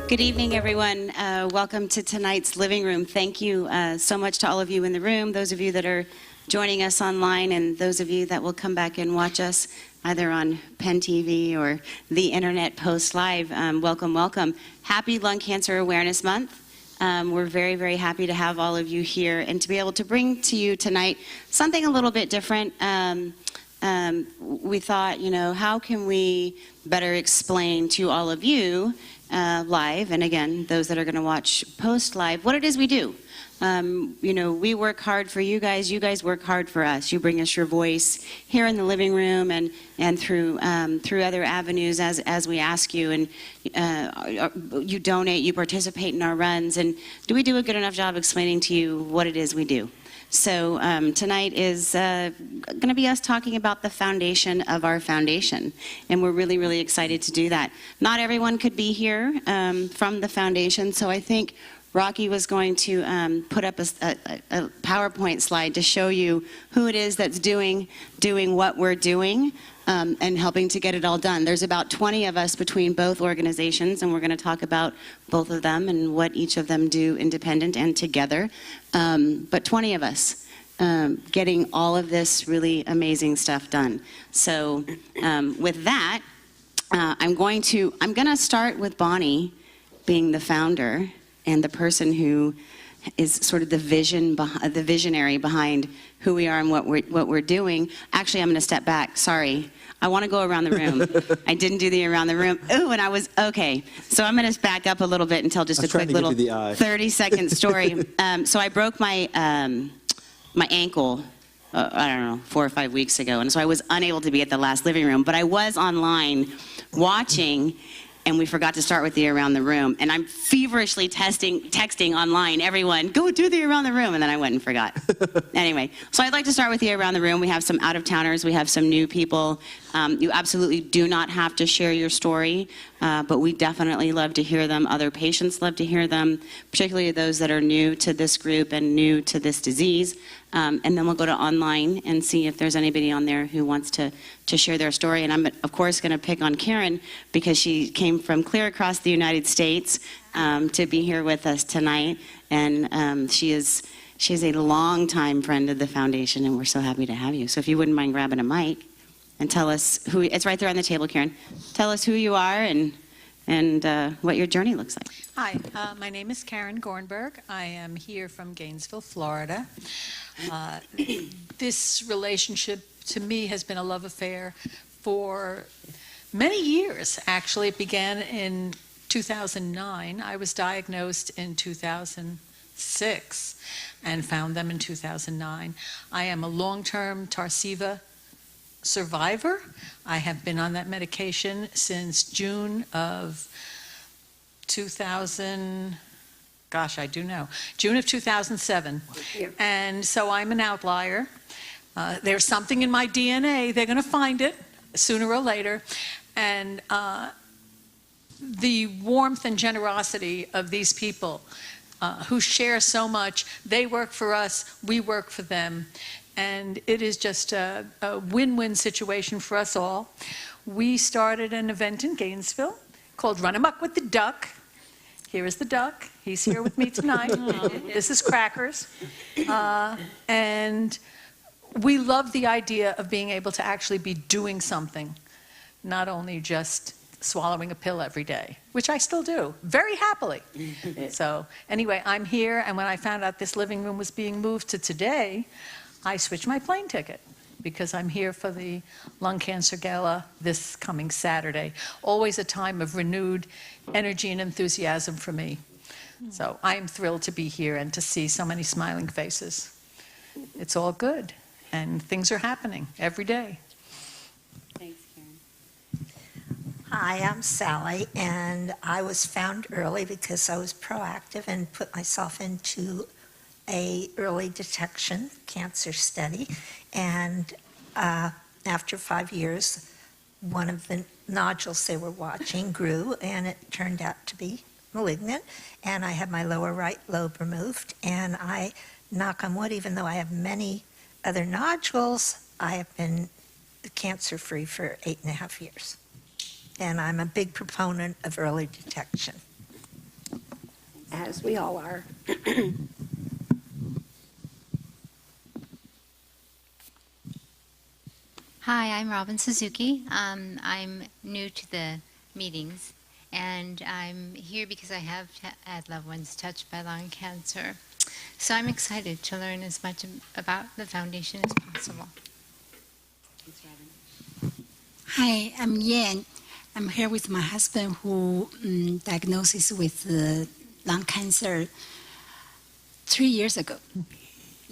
Good evening, everyone. Welcome to tonight's living room. Thank you so much to all of you in the room, those of you that are joining us online, and those of you that will come back and watch us either on Penn TV or the internet post live. Welcome, welcome. Happy Lung Cancer Awareness Month. We're very, very happy to have all of you here and to be able to bring to you tonight something a little bit different. We thought, how can we better explain to all of you live, and again, those that are going to watch post live, what it is we do. We work hard for you guys work hard for us. You bring us your voice here in the living room and through other avenues as we ask you, and you donate, you participate in our runs, and do we do a good enough job explaining to you what it is we do? So tonight is going to be us talking about the foundation of our foundation, and we're really, really excited to do that. Not everyone could be here from the foundation, so I think Rocky was going to put up a PowerPoint slide to show you who it is that's doing what we're doing and helping to get it all done. There's about 20 of us between both organizations, and we're going to talk about both of them and what each of them do independent and together. But 20 of us getting all of this really amazing stuff done. So with that, I'm going to start with Bonnie being the founder and the person who is sort of the visionary behind who we are and what we're doing. Actually, I'm going to step back. Sorry. I want to go around the room. I didn't do the around the room. Ooh, and I was, okay. So I'm going to back up a little bit and tell just a quick little 30-second story. So I broke my ankle, I don't know, 4 or 5 weeks ago. And so I was unable to be at the last living room. But I was online watching, and we forgot to start with the around the room. And I'm feverishly texting online, everyone, go do the around the room. And then I went and forgot. Anyway, so I'd like to start with the around the room. We have some out-of-towners. We have some new people. You absolutely do not have to share your story, but we definitely love to hear them. Other patients love to hear them, particularly those that are new to this group and new to this disease. And then we'll go to online and see if there's anybody on there who wants to share their story. And I'm, of course, going to pick on Karen because she came from clear across the United States to be here with us tonight. And she's a long-time friend of the foundation, and we're so happy to have you. So if you wouldn't mind grabbing a mic and tell us who, it's right there on the table, Karen. Tell us who you are and what your journey looks like. Hi, my name is Karen Gornberg. I am here from Gainesville, Florida. This relationship to me has been a love affair for many years, actually. It began in 2009. I was diagnosed in 2006 and found them in 2009. I am a long-term Tarceva survivor. I have been on that medication since June of 2000, gosh, I do know, June of 2007. And so I'm an outlier. There's something in my DNA. They're going to find it sooner or later. And the warmth and generosity of these people who share so much, they work for us, we work for them. And it is just a win-win situation for us all. We started an event in Gainesville called Run Amok with the Duck. Here is the duck. He's here with me tonight. This is Crackers. And we love the idea of being able to actually be doing something, not only just swallowing a pill every day, which I still do, very happily. So anyway, I'm here, and when I found out this living room was being moved to today, I switched my plane ticket because I'm here for the Lung Cancer Gala this coming Saturday. Always a time of renewed energy and enthusiasm for me. So I am thrilled to be here and to see so many smiling faces. It's all good, and things are happening every day. Thanks, Karen. Hi, I'm Sally, and I was found early because I was proactive and put myself into a early detection cancer study, and after 5 years, one of the nodules they were watching grew, and it turned out to be malignant, and I had my lower right lobe removed, and I, knock on wood, even though I have many other nodules, I have been cancer-free for 8.5 years. And I'm a big proponent of early detection. as we all are. Hi, I'm Robin Suzuki. I'm new to the meetings, and I'm here because I have had loved ones touched by lung cancer. So I'm excited to learn as much about the foundation as possible. Hi, I'm Yan. I'm here with my husband who diagnosed with lung cancer 3 years ago.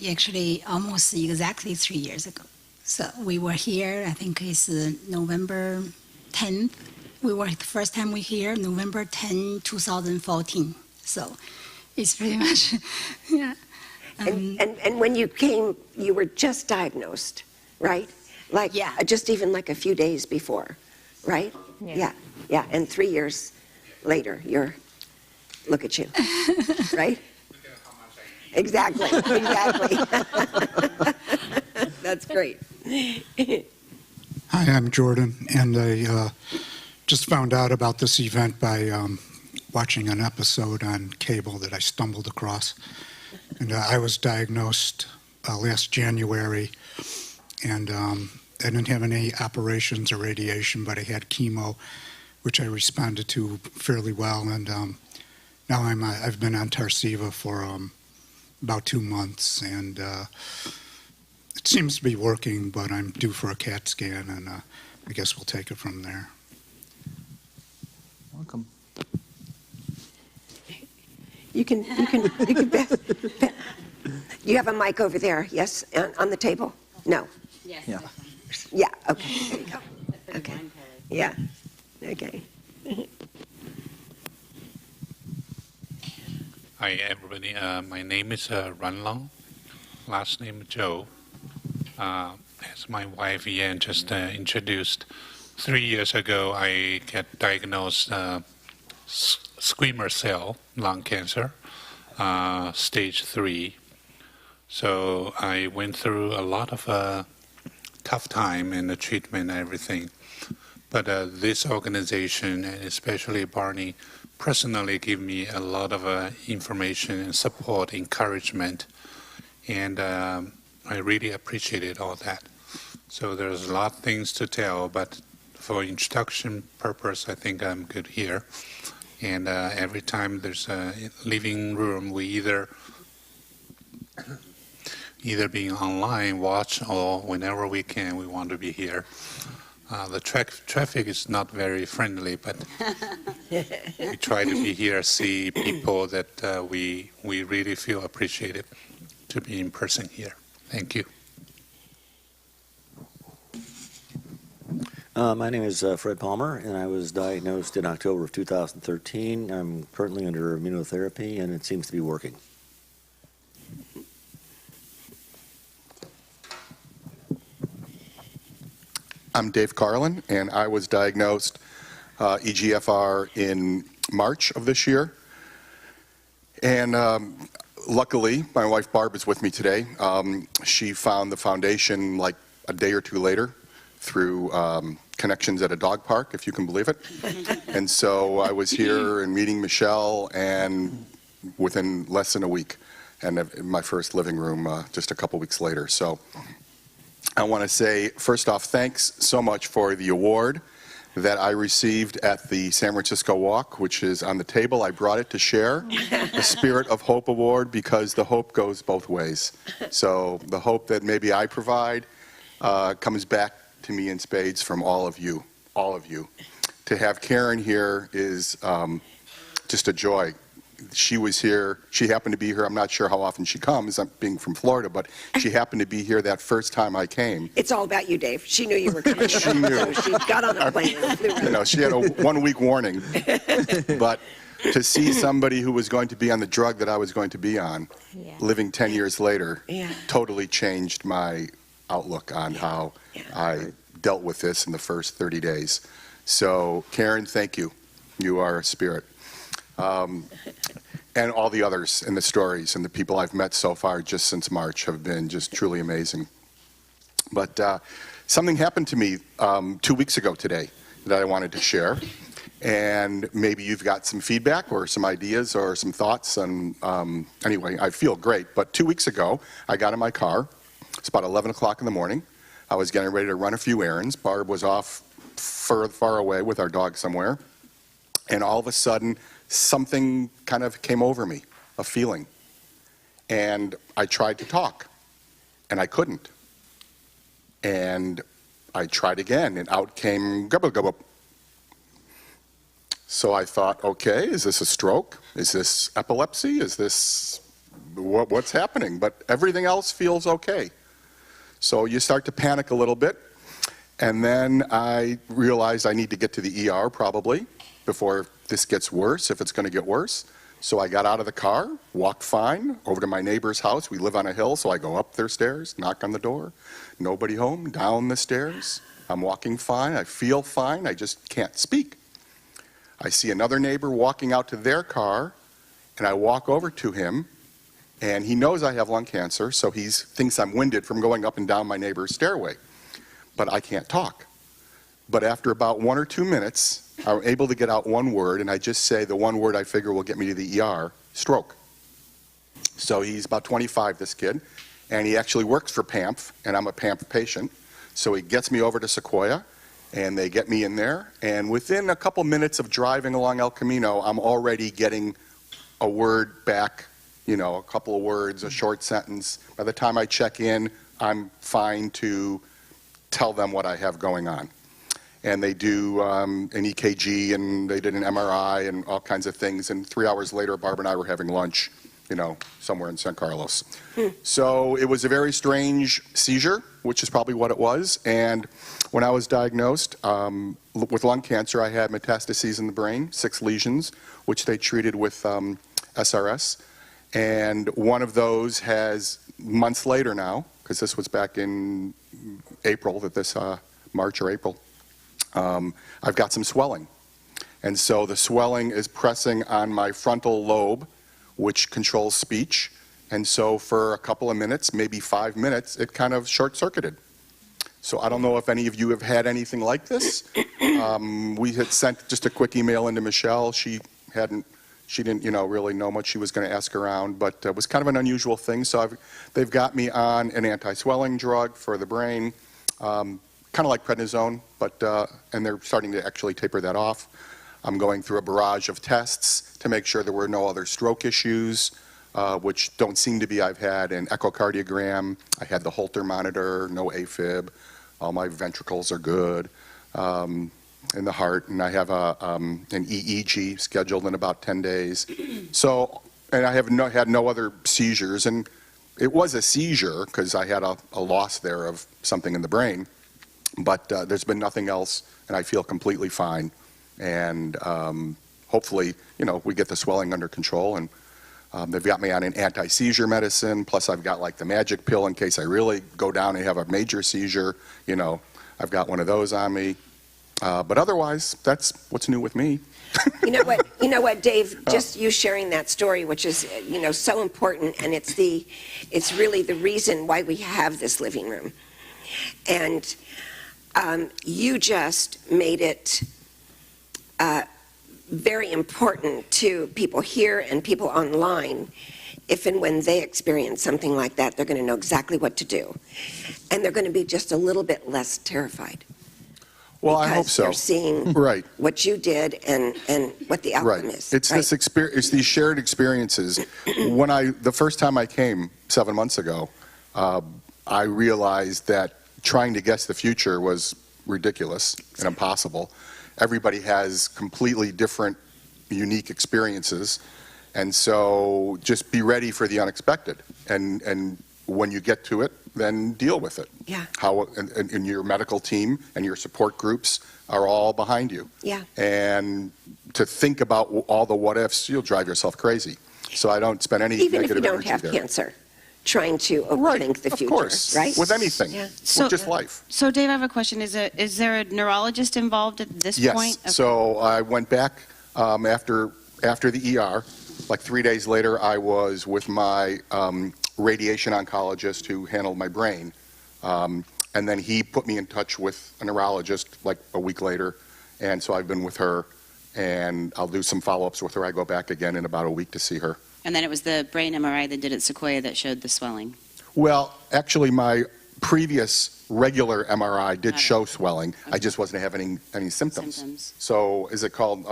Actually, almost exactly 3 years ago. So we were here, I think it's November 10th. We were the first time we here, November 10, 2014. So it's pretty much, yeah. And when you came, you were just diagnosed, right? Like, Yeah. Just even like a few days before, right? Yeah. Yeah. And 3 years later, look at you, right? Exactly. That's great. Hi, I'm Jordan, and I just found out about this event by watching an episode on cable that I stumbled across. And I was diagnosed last January, and I didn't have any operations or radiation, but I had chemo, which I responded to fairly well. And now I've been on Tarceva for about 2 months, and it seems to be working, but I'm due for a CAT scan, and I guess we'll take it from there. Welcome. You can you have a mic over there, yes, on the table? No? Yes. Yeah. Yeah, okay, there you go. Okay, yeah, okay. Hi, everybody. My name is Runlong, last name Joe. As my wife Yan just introduced, 3 years ago I got diagnosed squamous cell lung cancer, stage 3. So I went through a lot of tough time in the treatment and everything. But this organization, and especially Barney, personally give me a lot of information and support, encouragement, and I really appreciated all that. So there's a lot of things to tell, but for introduction purpose, I think I'm good here. And every time there's a living room, we either being online, watch, or whenever we can, we want to be here. The traffic is not very friendly, but we try to be here, see people that we really feel appreciated to be in person here. Thank you. My name is Fred Palmer, and I was diagnosed in October of 2013. I'm currently under immunotherapy, and it seems to be working. I'm Dave Carlin, and I was diagnosed EGFR in March of this year. And luckily, my wife Barb is with me today. She found the foundation like a day or two later through connections at a dog park, if you can believe it. And so I was here and meeting Michelle, and within less than a week, and in my first living room just a couple weeks later. So I want to say, first off, thanks so much for the award that I received at the San Francisco Walk, which is on the table. I brought it to share, the Spirit of Hope Award, because the hope goes both ways. So the hope that maybe I provide comes back to me in spades from all of you. To have Karen here is just a joy. She was here, she happened to be here, I'm not sure how often she comes, I'm being from Florida, but she happened to be here that first time I came. It's all about you, Dave. She knew you were coming. She knew. So she got on the plane and flew right. You know, she had a 1 week warning. But to see somebody who was going to be on the drug that I was going to be on, living 10 years later, totally changed my outlook on how I dealt with this in the first 30 days. So, Karen, thank you. You are a spirit. And all the others in the stories and the people I've met so far just since March have been just truly amazing. But something happened to me 2 weeks ago today that I wanted to share. And maybe you've got some feedback or some ideas or some thoughts. And anyway, I feel great. But 2 weeks ago, I got in my car. It's about 11 o'clock in the morning. I was getting ready to run a few errands. Barb was off far away with our dog somewhere. And all of a sudden, something kind of came over me, a feeling. And I tried to talk, and I couldn't. And I tried again, and out came gubba gubba. So I thought, okay, is this a stroke? Is this epilepsy? Is this, what's happening? But everything else feels okay. So you start to panic a little bit. And then I realized I need to get to the ER probably before this gets worse, if it's going to get worse. So I got out of the car, walked fine, over to my neighbor's house. We live on a hill, so I go up their stairs, knock on the door. Nobody home, down the stairs. I'm walking fine. I feel fine. I just can't speak. I see another neighbor walking out to their car, and I walk over to him, and he knows I have lung cancer, so he thinks I'm winded from going up and down my neighbor's stairway. But I can't talk. But after about 1 or 2 minutes, I'm able to get out one word, and I just say the one word I figure will get me to the ER, stroke. So he's about 25, this kid, and he actually works for PAMF, and I'm a PAMF patient. So he gets me over to Sequoia, and they get me in there, and within a couple minutes of driving along El Camino, I'm already getting a word back, you know, a couple of words, a short sentence. By the time I check in, I'm fine to tell them what I have going on. And they do an EKG, and they did an MRI and all kinds of things, and 3 hours later, Barb and I were having lunch, you know, somewhere in San Carlos. So it was a very strange seizure, which is probably what it was. And when I was diagnosed with lung cancer, I had metastases in the brain, 6 lesions, which they treated with SRS. And one of those has, months later now, because this was back in April, March or April, I've got some swelling. And so the swelling is pressing on my frontal lobe, which controls speech. And so for a couple of minutes, maybe 5 minutes, it kind of short-circuited. So I don't know if any of you have had anything like this. We had sent just a quick email into Michelle. She didn't, you know, really know what she was going to ask around, but it was kind of an unusual thing. So they've got me on an anti-swelling drug for the brain, kind of like prednisone, but and they're starting to actually taper that off. I'm going through a barrage of tests to make sure there were no other stroke issues, which don't seem to be. I've had an echocardiogram. I had the Holter monitor, no AFib. All my ventricles are good in the heart, and I have an EEG scheduled in about 10 days. So, and I have had no other seizures, and it was a seizure because I had a loss there of something in the brain, but there's been nothing else, and I feel completely fine. And hopefully, you know, we get the swelling under control, and they've got me on an anti-seizure medicine, plus I've got like the magic pill in case I really go down and have a major seizure. You know, I've got one of those on me. But otherwise, that's what's new with me. You know what, Dave? Just you sharing that story, which is, you know, so important, and it's really the reason why we have this living room. And you just made it very important to people here and people online. If and when they experience something like that, they're going to know exactly what to do, and they're going to be just a little bit less terrified. Well, I hope so. They're seeing what you did and what the outcome is. It's this experience. It's these shared experiences. When the first time I came 7 months ago, I realized that trying to guess the future was ridiculous and impossible. Everybody has completely different, unique experiences, and so just be ready for the unexpected. And when you get to it, then deal with it. Yeah. And your medical team and your support groups are all behind you. Yeah. And to think about all the what ifs, you'll drive yourself crazy. So I don't spend any Even if negative you don't energy have there. cancer, trying to overthink the future, of course, right? with anything, with just life. So Dave, I have a question. Is there a neurologist involved at this point? Yes. So I went back after the ER. Like 3 days later, I was with my radiation oncologist who handled my brain. And then he put me in touch with a neurologist like a week later. And so I've been with her and I'll do some follow-ups with her. I go back again in about a week to see her. And then it was the brain MRI that did at Sequoia that showed the swelling. Well, actually, my previous regular MRI did show swelling. I just wasn't having any symptoms. So is it called,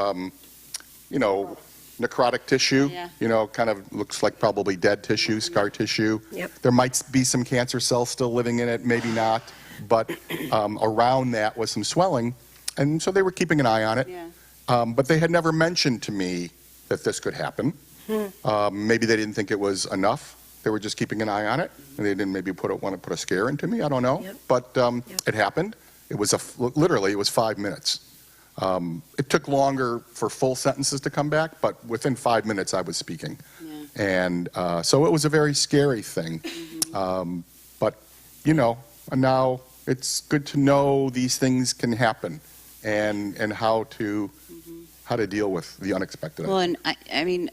necrotic tissue? Yeah. Kind of looks like probably dead tissue, scar tissue. Yep. There might be some cancer cells still living in it, maybe not. But around that was some swelling. And so they were keeping an eye on it. Yeah. But they had never mentioned to me that this could happen. Maybe they didn't think it was enough. They were just keeping an eye on it, and they didn't maybe want to put a scare into me. I don't know. Yep. But it happened. It was literally, it was 5 minutes. It took longer for full sentences to come back, but within 5 minutes I was speaking. Yeah. And so it was a very scary thing. But, now it's good to know these things can happen and how to deal with the unexpected. Well, and I mean,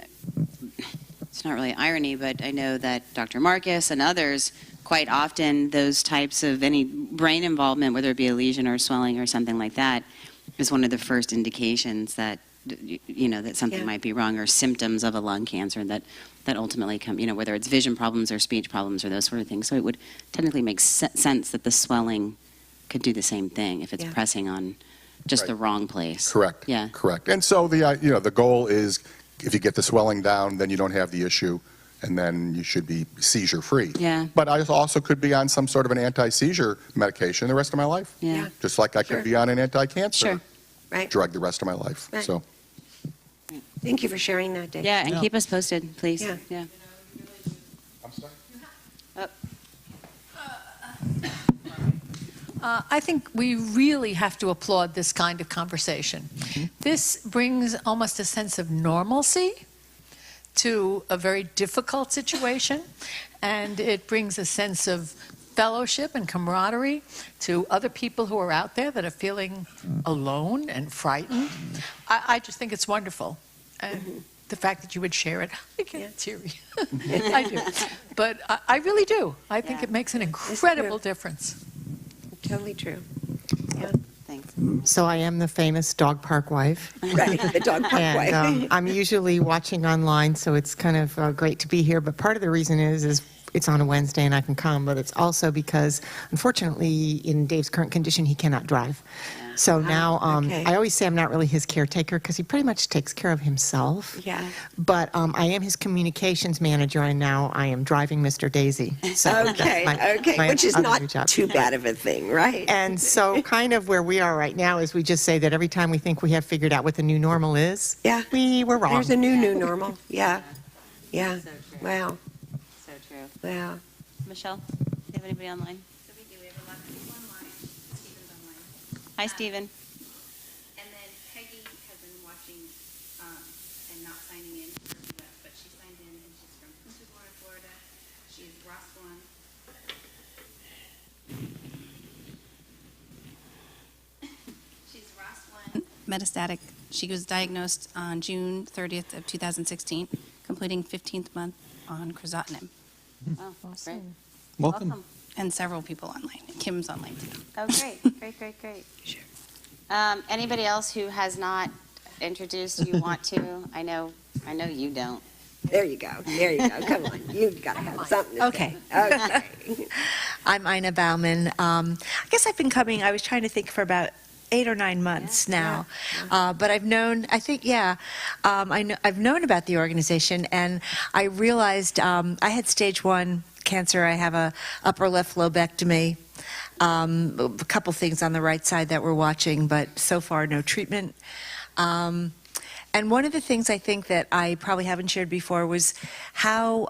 it's not really irony, but I know that Dr. Marcus and others, quite often those types of any brain involvement, whether it be a lesion or swelling or something like that, is one of the first indications that, that something might be wrong, or symptoms of a lung cancer that ultimately come, whether it's vision problems or speech problems or those sort of things. So it would technically make sense that the swelling could do the same thing if it's pressing on just the wrong place. Correct. Yeah. Correct. And so the goal is, if you get the swelling down, then you don't have the issue, and then you should be seizure-free. Yeah. But I also could be on some sort of an anti-seizure medication the rest of my life. Yeah. Just like I could be on an anti-cancer Sure. Right. drug the rest of my life. Right. So Thank you for sharing that, Dave. Yeah, and keep us posted, please. Yeah. I'm sorry? I think we really have to applaud this kind of conversation. This brings almost a sense of normalcy to a very difficult situation, and it brings a sense of fellowship and camaraderie to other people who are out there that are feeling alone and frightened. I just think it's wonderful. And the fact that you would share it, I get teary. I do. But I really do. I think it makes an incredible difference. Totally true. Yeah. Thanks. So I am the famous dog park wife. Right, the dog park wife. And I'm usually watching online, so it's kind of great to be here. But part of the reason is it's on a Wednesday and I can come, but it's also because, unfortunately, in Dave's current condition, he cannot drive. So now, okay. I always say I'm not really his caretaker because he pretty much takes care of himself. Yeah. But I am his communications manager, and now I am driving Mr. Daisy. So Okay, that's my which is other not new job. too bad of a thing, right? And so kind of where we are right now is we just say that every time we think we have figured out what the new normal is, Yeah. we were wrong. There's a new normal. Yeah. Yeah. So true. Wow. So true. Wow. Michelle, do you have anybody online? So we do. We have a lot of people online. Stephen's online. Hi, Stephen. And then Peggy has been watching and not signing in for the US, but she signed in and she's from Punta Gorda, Florida. She's Ross one. She's Ross one. Metastatic. She was diagnosed on June 30th of 2016, completing 15th month on crizotinib. Oh, great. Welcome. And several people online. Kim's online too. Oh, great. Sure. Anybody else who has not introduced you want to? I know you don't. There you go. Come on. You've got to have something to Okay. say. Okay. I'm Ina Bauman. I guess I've been coming, I was trying to think for about 8 or 9 months now. But I've known, I've known about the organization, and I realized I had stage 1 cancer. I have a upper left lobectomy. A couple things on the right side that we're watching, but so far no treatment. And one of the things I think that I probably haven't shared before was how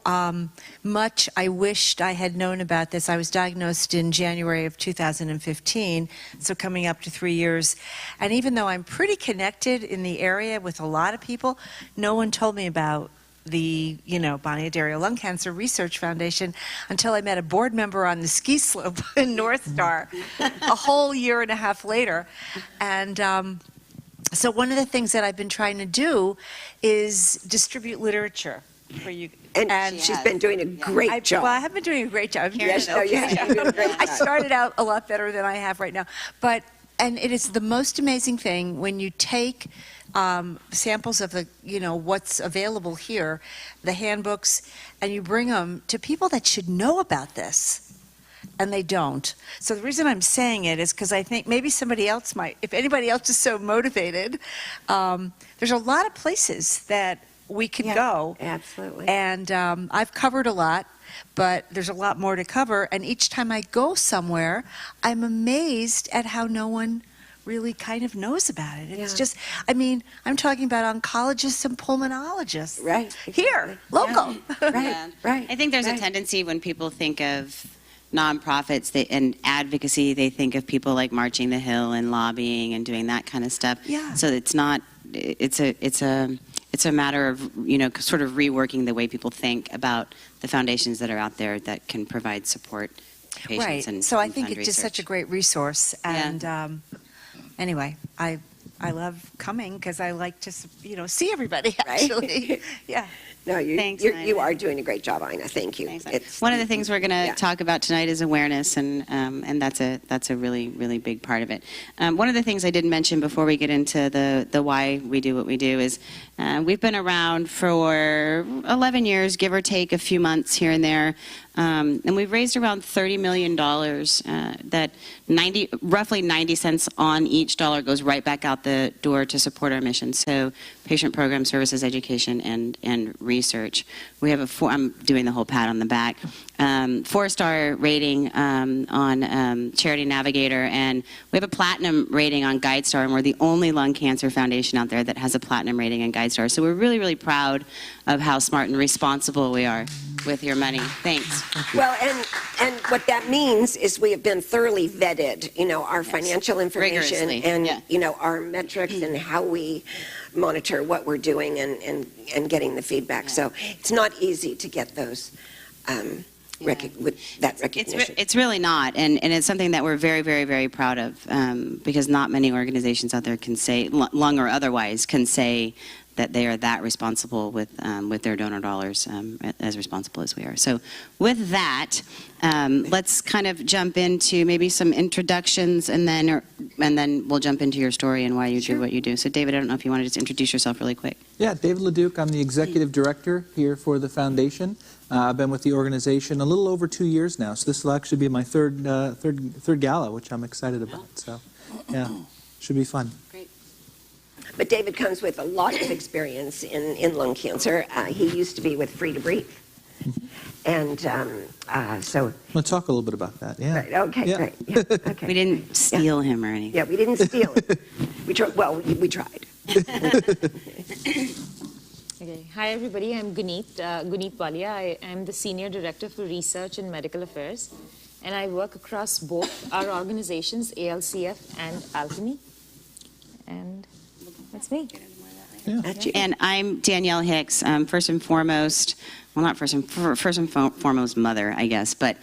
much I wished I had known about this. I was diagnosed in January of 2015, so coming up to 3 years. And even though I'm pretty connected in the area with a lot of people, no one told me about the, Bonnie Adario Lung Cancer Research Foundation until I met a board member on the ski slope in North Star a whole year and a half later. And so one of the things that I've been trying to do is distribute literature for you. And she's been doing a great job. Well, I have been doing a great job. Yes, no, you have been doing a great I job. started out a lot better than I have right now. But And it is the most amazing thing when you take samples of the, what's available here, the handbooks, and you bring them to people that should know about this. And they don't. So the reason I'm saying it is because I think maybe somebody else might, if anybody else is so motivated, there's a lot of places that we could go. Absolutely. And I've covered a lot, but there's a lot more to cover. And each time I go somewhere, I'm amazed at how no one really kind of knows about it. It's just, I'm talking about oncologists and pulmonologists. Right. Exactly. Here, local. Right, right. I think there's a tendency when people think of nonprofits and advocacy, they think of people like marching the hill and lobbying and doing that kind of stuff. Yeah. So it's not. It's a matter of sort of reworking the way people think about the foundations that are out there that can provide support to patients. Right. And So I and think fund it's just such a research. great resource. And anyway, I love coming because I like to see everybody. Actually, yeah. No, Thanks, you Ina. are doing a great job, Ina. Thank you. One of the things we're going to Yeah. talk about tonight is awareness, and that's a really, really big part of it. One of the things I didn't mention before we get into the why we do what we do is we've been around for 11 years, give or take a few months here and there, and we've raised around $30 million. That roughly 90 cents on each dollar goes right back out the door to support our mission. So patient program services, education, and research. We have I'm doing the whole pat on the back, 4-star rating on Charity Navigator, and we have a platinum rating on GuideStar, and we're the only lung cancer foundation out there that has a platinum rating on GuideStar. So we're really, really proud of how smart and responsible we are with your money. Thanks. Well, and what that means is we have been thoroughly vetted, our financial information Rigorously, and, our metrics and how we monitor what we're doing and getting the feedback. So it's not easy to get those, with that recognition. It's really not, and it's something that we're very, very, very proud of, because not many organizations out there can say, lung or otherwise, can say that they are that responsible with their donor dollars, as responsible as we are. So with that, let's kind of jump into maybe some introductions, and then we'll jump into your story and why you do what you do. So David, I don't know if you want to just introduce yourself really quick. Yeah, David LeDuc. I'm the executive director here for the foundation. I've been with the organization a little over 2 years now, so this will actually be my third gala, which I'm excited about. So, yeah, should be fun. Great. But David comes with a lot of experience in lung cancer. He used to be with Free to Breathe. And so... We'll talk a little bit about that, yeah. Right, okay, Yeah. great. Yeah, okay. We didn't steal him or anything. Yeah, we didn't steal it. We tried. Okay. Hi, everybody. I'm Guneet Walia. I am the Senior Director for Research and Medical Affairs, and I work across both our organizations, ALCF and Alchemy. And that's me. And I'm Danielle Hicks. First and foremost, well, not first and foremost mother, I guess, but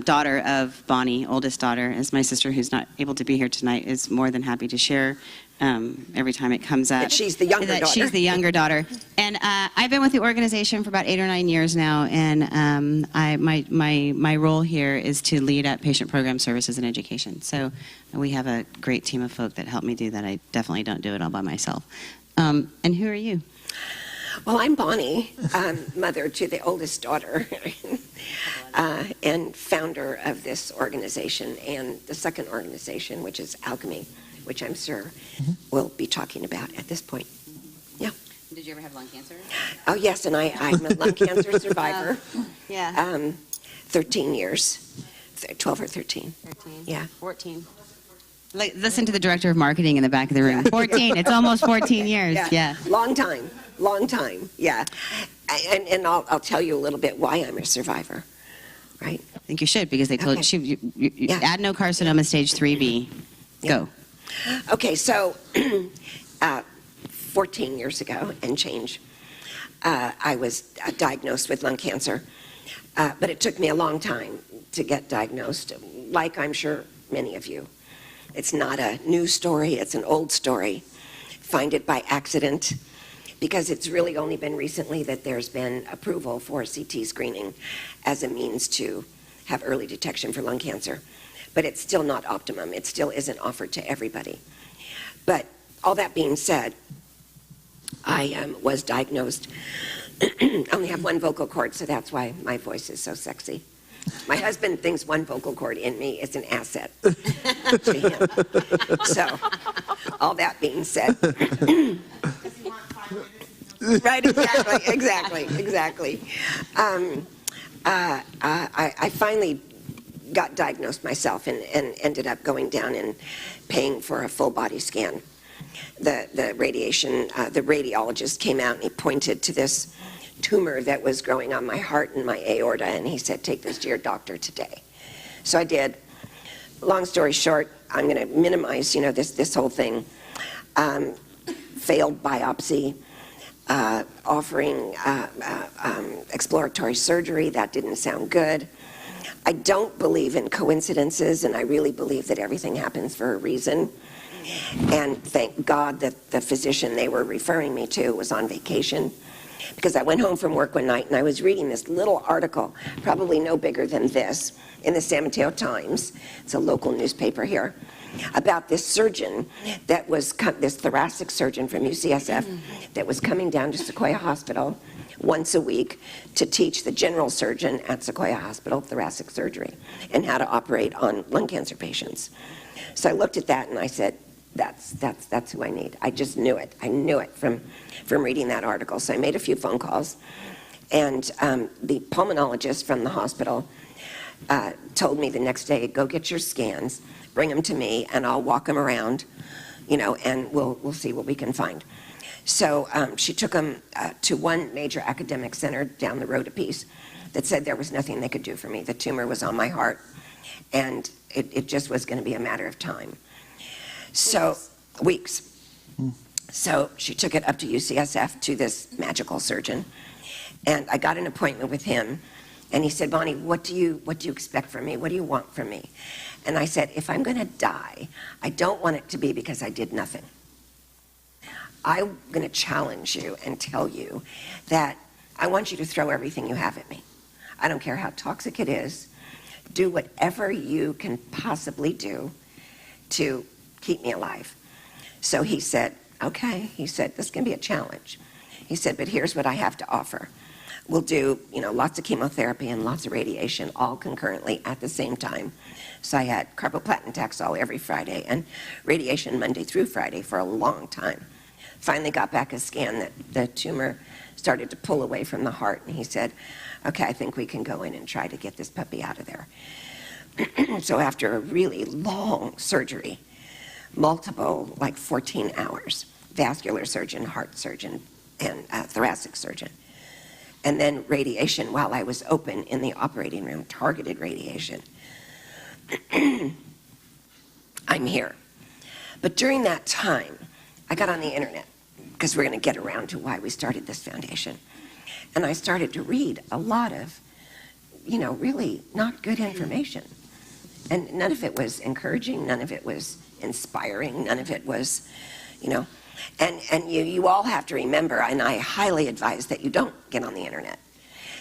daughter of Bonnie, oldest daughter, as my sister, who's not able to be here tonight, is more than happy to share every time it comes up. That she's the younger daughter. She's the younger daughter. And I've been with the organization for about 8 or 9 years now, and my role here is to lead up patient program services and education. So we have a great team of folk that help me do that. I definitely don't do it all by myself. And who are you? Well, I'm Bonnie, mother to the oldest daughter, and founder of this organization and the second organization, which is Alchemy, which I'm sure we'll be talking about at this point. Yeah. Did you ever have lung cancer? Oh, yes, and I'm a lung cancer survivor. Yeah. 13 years, 12 or 13. 13. Yeah. 14. Listen to the director of marketing in the back of the room. 14. It's almost 14 years. Yeah. Long time. Yeah. And I'll tell you a little bit why I'm a survivor. Right. I think you should, because they told you adenocarcinoma stage 3B. Go. Okay, so 14 years ago and change, I was diagnosed with lung cancer. But it took me a long time to get diagnosed, like I'm sure many of you. It's not a new story, it's an old story. Find it by accident, because it's really only been recently that there's been approval for CT screening as a means to have early detection for lung cancer. but it's still not optimum. It still isn't offered to everybody. But all that being said, I was diagnosed. I only have one vocal cord, so that's why my voice is so sexy. My husband thinks one vocal cord in me is an asset to him. So, all that being said. Right, exactly. I finally got diagnosed myself and ended up going down and paying for a full body scan. The radiologist came out and he pointed to this tumor that was growing on my heart and my aorta, and he said, take this to your doctor today. So I did. Long story short, I'm going to minimize, this whole thing. Failed biopsy, offering exploratory surgery. That didn't sound good. I don't believe in coincidences, and I really believe that everything happens for a reason. And thank God that the physician they were referring me to was on vacation, because I went home from work one night and I was reading this little article, probably no bigger than this, in the San Mateo Times. It's a local newspaper here, about this surgeon that was, this thoracic surgeon from UCSF that was coming down to Sequoia Hospital once a week to teach the general surgeon at Sequoia Hospital thoracic surgery and how to operate on lung cancer patients. So I looked at that and I said, that's who I need. I just knew it. I knew it from reading that article. So I made a few phone calls, and the pulmonologist from the hospital told me the next day, go get your scans, bring them to me, and I'll walk them around, and we'll see what we can find. So she took them to one major academic center down the road a piece that said there was nothing they could do for me. The tumor was on my heart, and it just was going to be a matter of time. So, weeks. So she took it up to UCSF to this magical surgeon, and I got an appointment with him, and he said, Bonnie, what do you expect from me? What do you want from me? And I said, if I'm going to die, I don't want it to be because I did nothing. I'm going to challenge you and tell you that I want you to throw everything you have at me. I don't care how toxic it is. Do whatever you can possibly do to keep me alive. So he said, okay. He said, this can be a challenge. He said, but here's what I have to offer. We'll do, lots of chemotherapy and lots of radiation all concurrently at the same time. So I had carboplatin Taxol every Friday and radiation Monday through Friday for a long time. Finally got back a scan that the tumor started to pull away from the heart, and he said, okay, I think we can go in and try to get this puppy out of there. So after a really long surgery, multiple, like 14 hours, vascular surgeon, heart surgeon, and thoracic surgeon. And then radiation while I was open in the operating room, targeted radiation. I'm here. But during that time, I got on the internet, because we're going to get around to why we started this foundation. And I started to read a lot of, really not good information. And none of it was encouraging, none of it was inspiring, none of it was, and you all have to remember, and I highly advise that you don't get on the internet,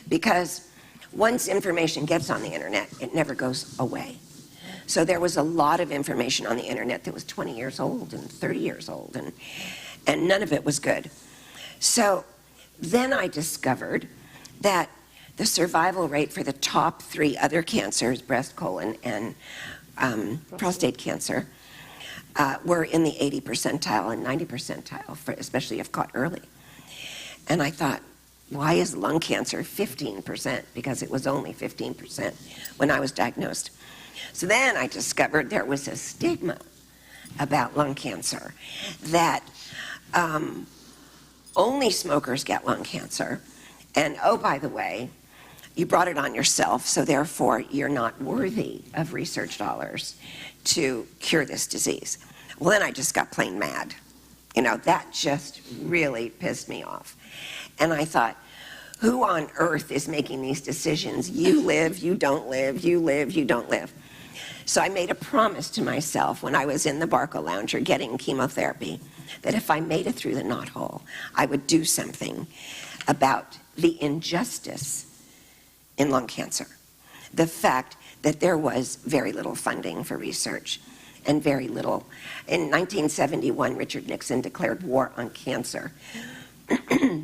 because once information gets on the internet, it never goes away. So there was a lot of information on the internet that was 20 years old and 30 years old, and none of it was good. So then I discovered that the survival rate for the top 3 other cancers, breast, colon, and prostate cancer, were in the 80 percentile and 90 percentile, especially if caught early. And I thought, why is lung cancer 15%? Because it was only 15% when I was diagnosed. So then I discovered there was a stigma about lung cancer, that only smokers get lung cancer. And oh, by the way, you brought it on yourself, so therefore you're not worthy of research dollars to cure this disease. Well, then I just got plain mad. That just really pissed me off. And I thought, who on earth is making these decisions? You live, you don't live, you live, you don't live. So I made a promise to myself when I was in the Barco Lounger getting chemotherapy, that if I made it through the knothole, I would do something about the injustice in lung cancer. The fact that there was very little funding for research and very little. In 1971, Richard Nixon declared war on cancer.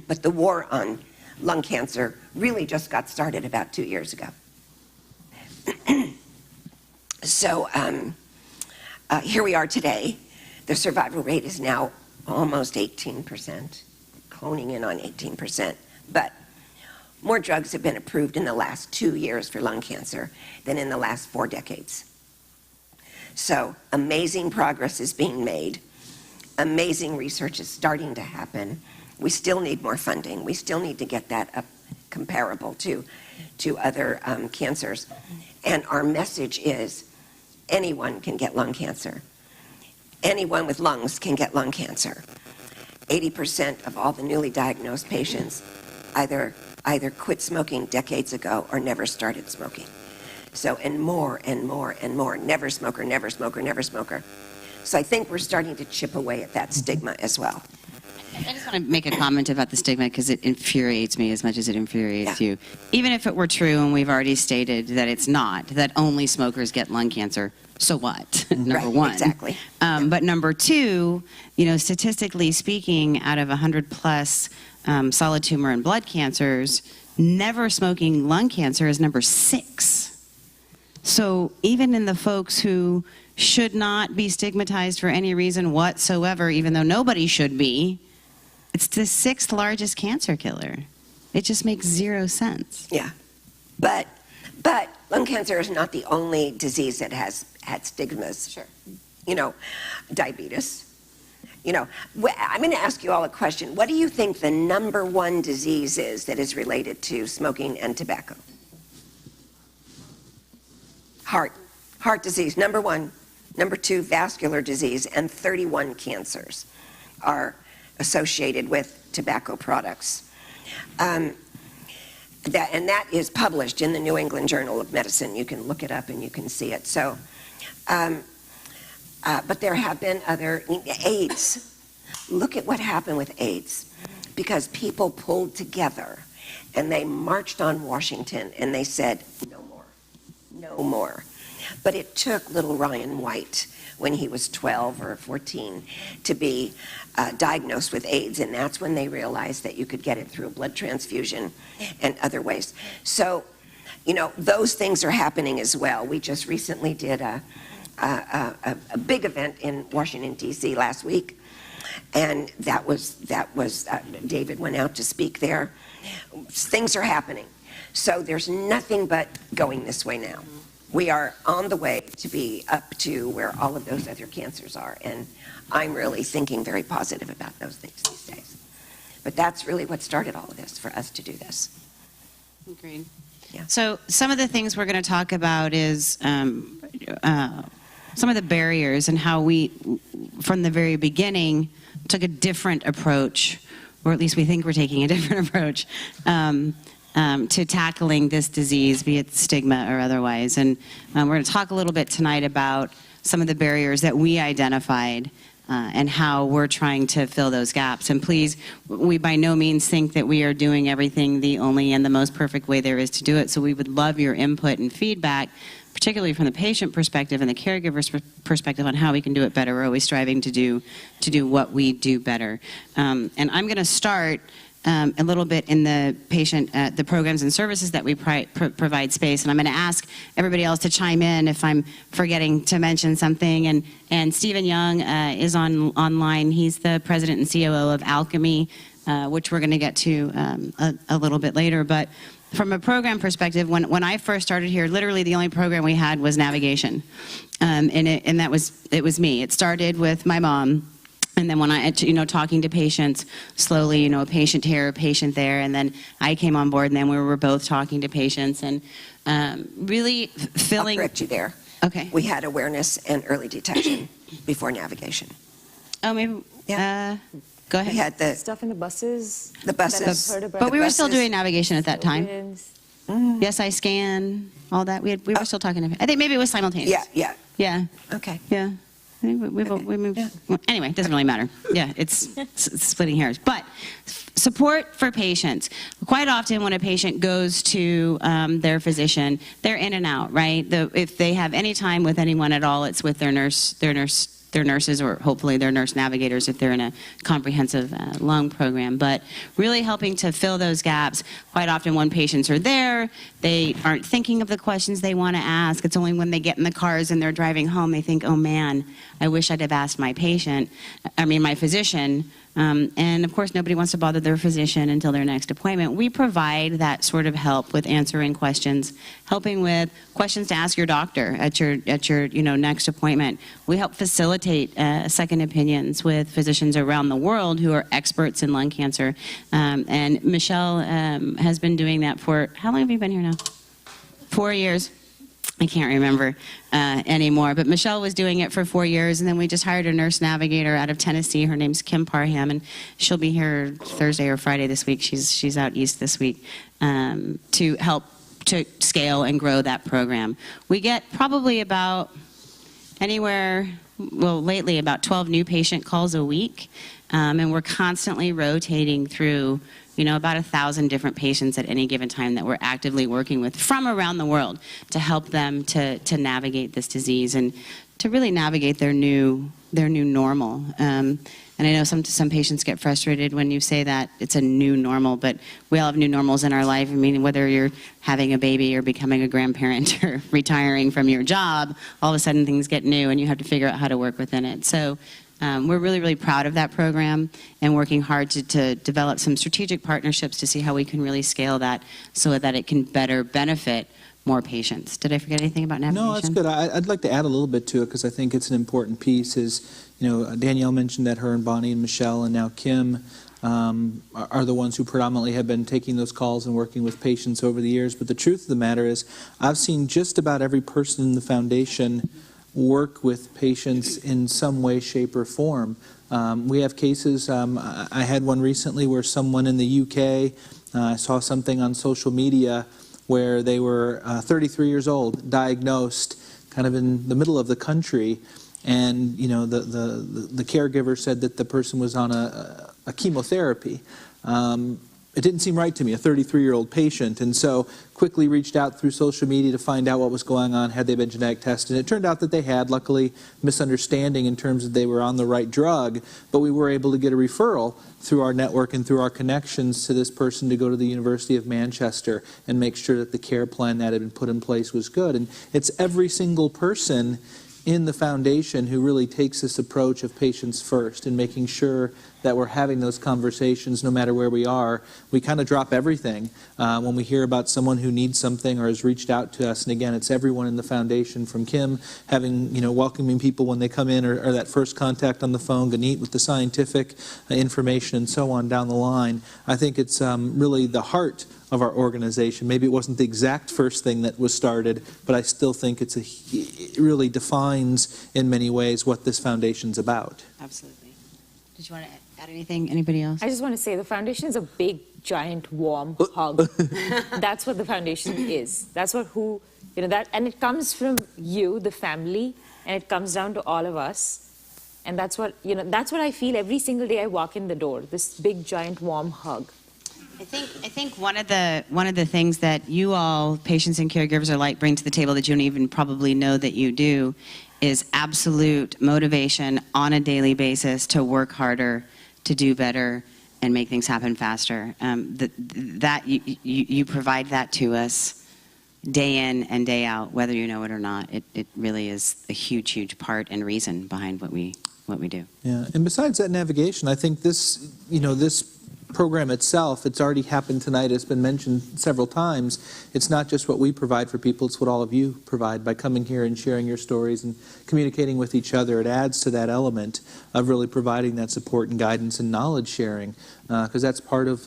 But the war on lung cancer really just got started about 2 years ago. So here we are today. The survival rate is now almost 18%, honing in on 18%. But more drugs have been approved in the last 2 years for lung cancer than in the last 4 decades. So amazing progress is being made. Amazing research is starting to happen. We still need more funding. We still need to get that up comparable to other cancers. And our message is anyone can get lung cancer. Anyone with lungs can get lung cancer. 80% of all the newly diagnosed patients either quit smoking decades ago or never started smoking. So, and more and more and more, never smoker, never smoker, never smoker. So I think we're starting to chip away at that stigma as well. I just want to make a comment about the stigma because it infuriates me as much as it infuriates you. Even if it were true, and we've already stated that it's not, that only smokers get lung cancer, so what? Number one. Exactly. But number two, you know, statistically speaking, out of 100 plus solid tumor and blood cancers, never smoking lung cancer is number 6. So even in the folks who should not be stigmatized for any reason whatsoever, even though nobody should be, it's the 6th largest cancer killer. It just makes 0 sense. Yeah. But lung cancer is not the only disease that has had stigmas. Sure. You know, diabetes. You know, I'm going to ask you all a question. What do you think the number 1 disease is that is related to smoking and tobacco? Heart disease, number 1. Number 2, vascular disease, and 31 cancers are associated with tobacco products. That is published in the New England Journal of Medicine. You can look it up and you can see it. So, but there have been other, AIDS. Look at what happened with AIDS. Because people pulled together and they marched on Washington and they said, no more, no more. But it took little Ryan White, when he was 12 or 14, to be diagnosed with AIDS, and that's when they realized that you could get it through a blood transfusion and other ways. So, you know, those things are happening as well. We just recently did a big event in Washington, D.C. last week, and that was David went out to speak there. Things are happening. So there's nothing but going this way now. We are on the way to be up to where all of those other cancers are, and I'm really thinking very positive about those things these days. But that's really what started all of this, for us to do this. Agreed. Yeah. So some of the things we're going to talk about is some of the barriers and how we, from the very beginning, took a different approach, or at least we think we're taking a different approach, to tackling this disease, be it stigma or otherwise. And we're going to talk a little bit tonight about some of the barriers that we identified and how we're trying to fill those gaps. And please, we by no means think that we are doing everything the only and the most perfect way there is to do it. So we would love your input and feedback, particularly from the patient perspective and the caregiver's perspective on how we can do it better. We're always striving to do what we do better. And I'm going to start a little bit in the patient, the programs and services that we provide space. And I'm going to ask everybody else to chime in if I'm forgetting to mention something. And Stephen Young is online. He's the president and COO of Alchemy, which we're going to get to a little bit later. But from a program perspective, when I first started here, literally the only program we had was navigation. And it was me. It started with my mom. And then when I, talking to patients slowly, a patient here, a patient there, and then I came on board, and then we were both talking to patients and really filling. I'll correct you there. Okay. We had awareness and early detection before navigation. Oh, maybe. Yeah. Go ahead. We had the Stuff in the buses. The buses. That I've heard about. But we were still doing navigation at that time. Yes, I scan, all that. We were still talking to. I think maybe it was simultaneous. Yeah. Yeah. Okay. Yeah. We moved. Well, anyway, it doesn't really matter. Yeah, it's splitting hairs. But support for patients. Quite often when a patient goes to their physician, they're in and out, right? If they have any time with anyone at all, it's with their nurses, or hopefully their nurse navigators if they're in a comprehensive lung program. But really helping to fill those gaps. Quite often when patients are there, they aren't thinking of the questions they want to ask. It's only when they get in the cars and they're driving home they think, oh man, I wish I'd have asked my physician. And of course, nobody wants to bother their physician until their next appointment. We provide that sort of help with answering questions, helping with questions to ask your doctor at your next appointment. We help facilitate second opinions with physicians around the world who are experts in lung cancer. And Michelle has been doing that for, how long have you been here now? 4 years. I can't remember anymore, but Michelle was doing it for 4 years, and then we just hired a nurse navigator out of Tennessee. Her name's Kim Parham, and she'll be here Thursday or Friday this week. She's out east this week to help to scale and grow that program. We get probably about lately about 12 new patient calls a week, and we're constantly rotating through about 1,000 different patients at any given time that we're actively working with from around the world to help them to navigate this disease and to really navigate their new normal. And I know some patients get frustrated when you say that it's a new normal, but we all have new normals in our life. I mean, whether you're having a baby or becoming a grandparent or retiring from your job, all of a sudden things get new and you have to figure out how to work within it. So we're really, really proud of that program and working hard to develop some strategic partnerships to see how we can really scale that so that it can better benefit more patients. Did I forget anything about navigation? No, that's good. I'd like to add a little bit to it because I think it's an important piece. Danielle mentioned that her and Bonnie and Michelle and now Kim are the ones who predominantly have been taking those calls and working with patients over the years. But the truth of the matter is I've seen just about every person in the foundation work with patients in some way, shape, or form. We have cases, I had one recently where someone in the UK, I saw something on social media where they were 33 years old, diagnosed kind of in the middle of the country, and the caregiver said that the person was on a chemotherapy. It didn't seem right to me, a 33-year-old patient, and so quickly reached out through social media to find out what was going on, had they been genetic tested. And it turned out that they had, luckily, misunderstanding in terms of they were on the right drug, but we were able to get a referral through our network and through our connections to this person to go to the University of Manchester and make sure that the care plan that had been put in place was good. And it's every single person in the foundation who really takes this approach of patients first and making sure that we're having those conversations no matter where we are. We kind of drop everything when we hear about someone who needs something or has reached out to us. And again, it's everyone in the foundation, from Kim having, welcoming people when they come in, or that first contact on the phone, Ganeet with the scientific information and so on down the line. I think it's really the heart of our organization. Maybe it wasn't the exact first thing that was started, but I still think it really defines in many ways what this foundation's about. Absolutely. Did you want to add anything? Anybody else? I just want to say the foundation is a big, giant, warm hug. That's what the foundation is. That's what and it comes from you, the family, and it comes down to all of us. And that's what I feel every single day I walk in the door, this big, giant, warm hug. I think one of the things that you all, patients and caregivers alike, bring to the table that you don't even probably know that you do is absolute motivation on a daily basis to work harder, to do better, and make things happen faster. That you provide that to us day in and day out, whether you know it or not. It really is a huge, huge part and reason behind what we do. Yeah, and besides that navigation, I think this program itself, it's already happened tonight, it's been mentioned several times. It's not just what we provide for people, it's what all of you provide by coming here and sharing your stories and communicating with each other. It adds to that element of really providing that support and guidance and knowledge sharing, because that's part of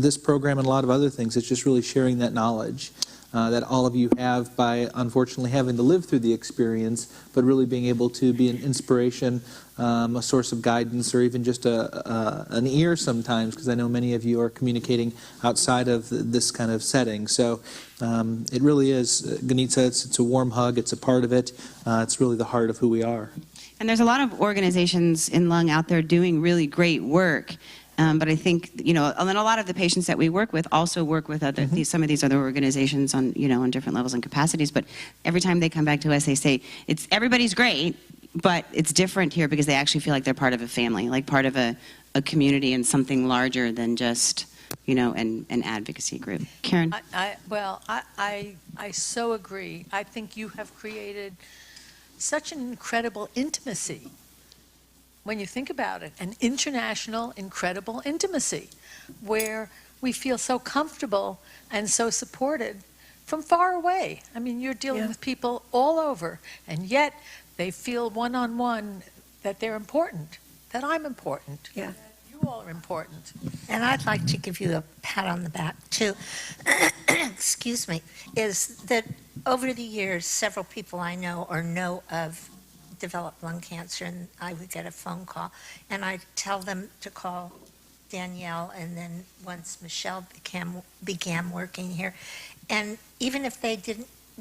this program and a lot of other things. It's just really sharing that knowledge that all of you have by unfortunately having to live through the experience, but really being able to be an inspiration, a source of guidance, or even just an ear sometimes, because I know many of you are communicating outside of this kind of setting. So it really is, Ganeet said, it's a warm hug, it's a part of it, it's really the heart of who we are. And there's a lot of organizations in lung out there doing really great work. But I think, and then a lot of the patients that we work with also work with some of these other organizations on, on different levels and capacities. But every time they come back to us, they say, everybody's great, but it's different here because they actually feel like they're part of a family, like part of a community and something larger than just, an advocacy group. Karen? I so agree. I think you have created such an incredible intimacy when you think about it, an international, incredible intimacy, where we feel so comfortable and so supported from far away. I mean, you're dealing with people all over, and yet they feel one-on-one that they're important, that I'm important, that you all are important. And I'd like to give you a pat on the back, too. Excuse me, is that over the years, several people I know or know of developed lung cancer, and I would get a phone call, and I'd tell them to call Danielle, and then once Michelle began working here, and even if they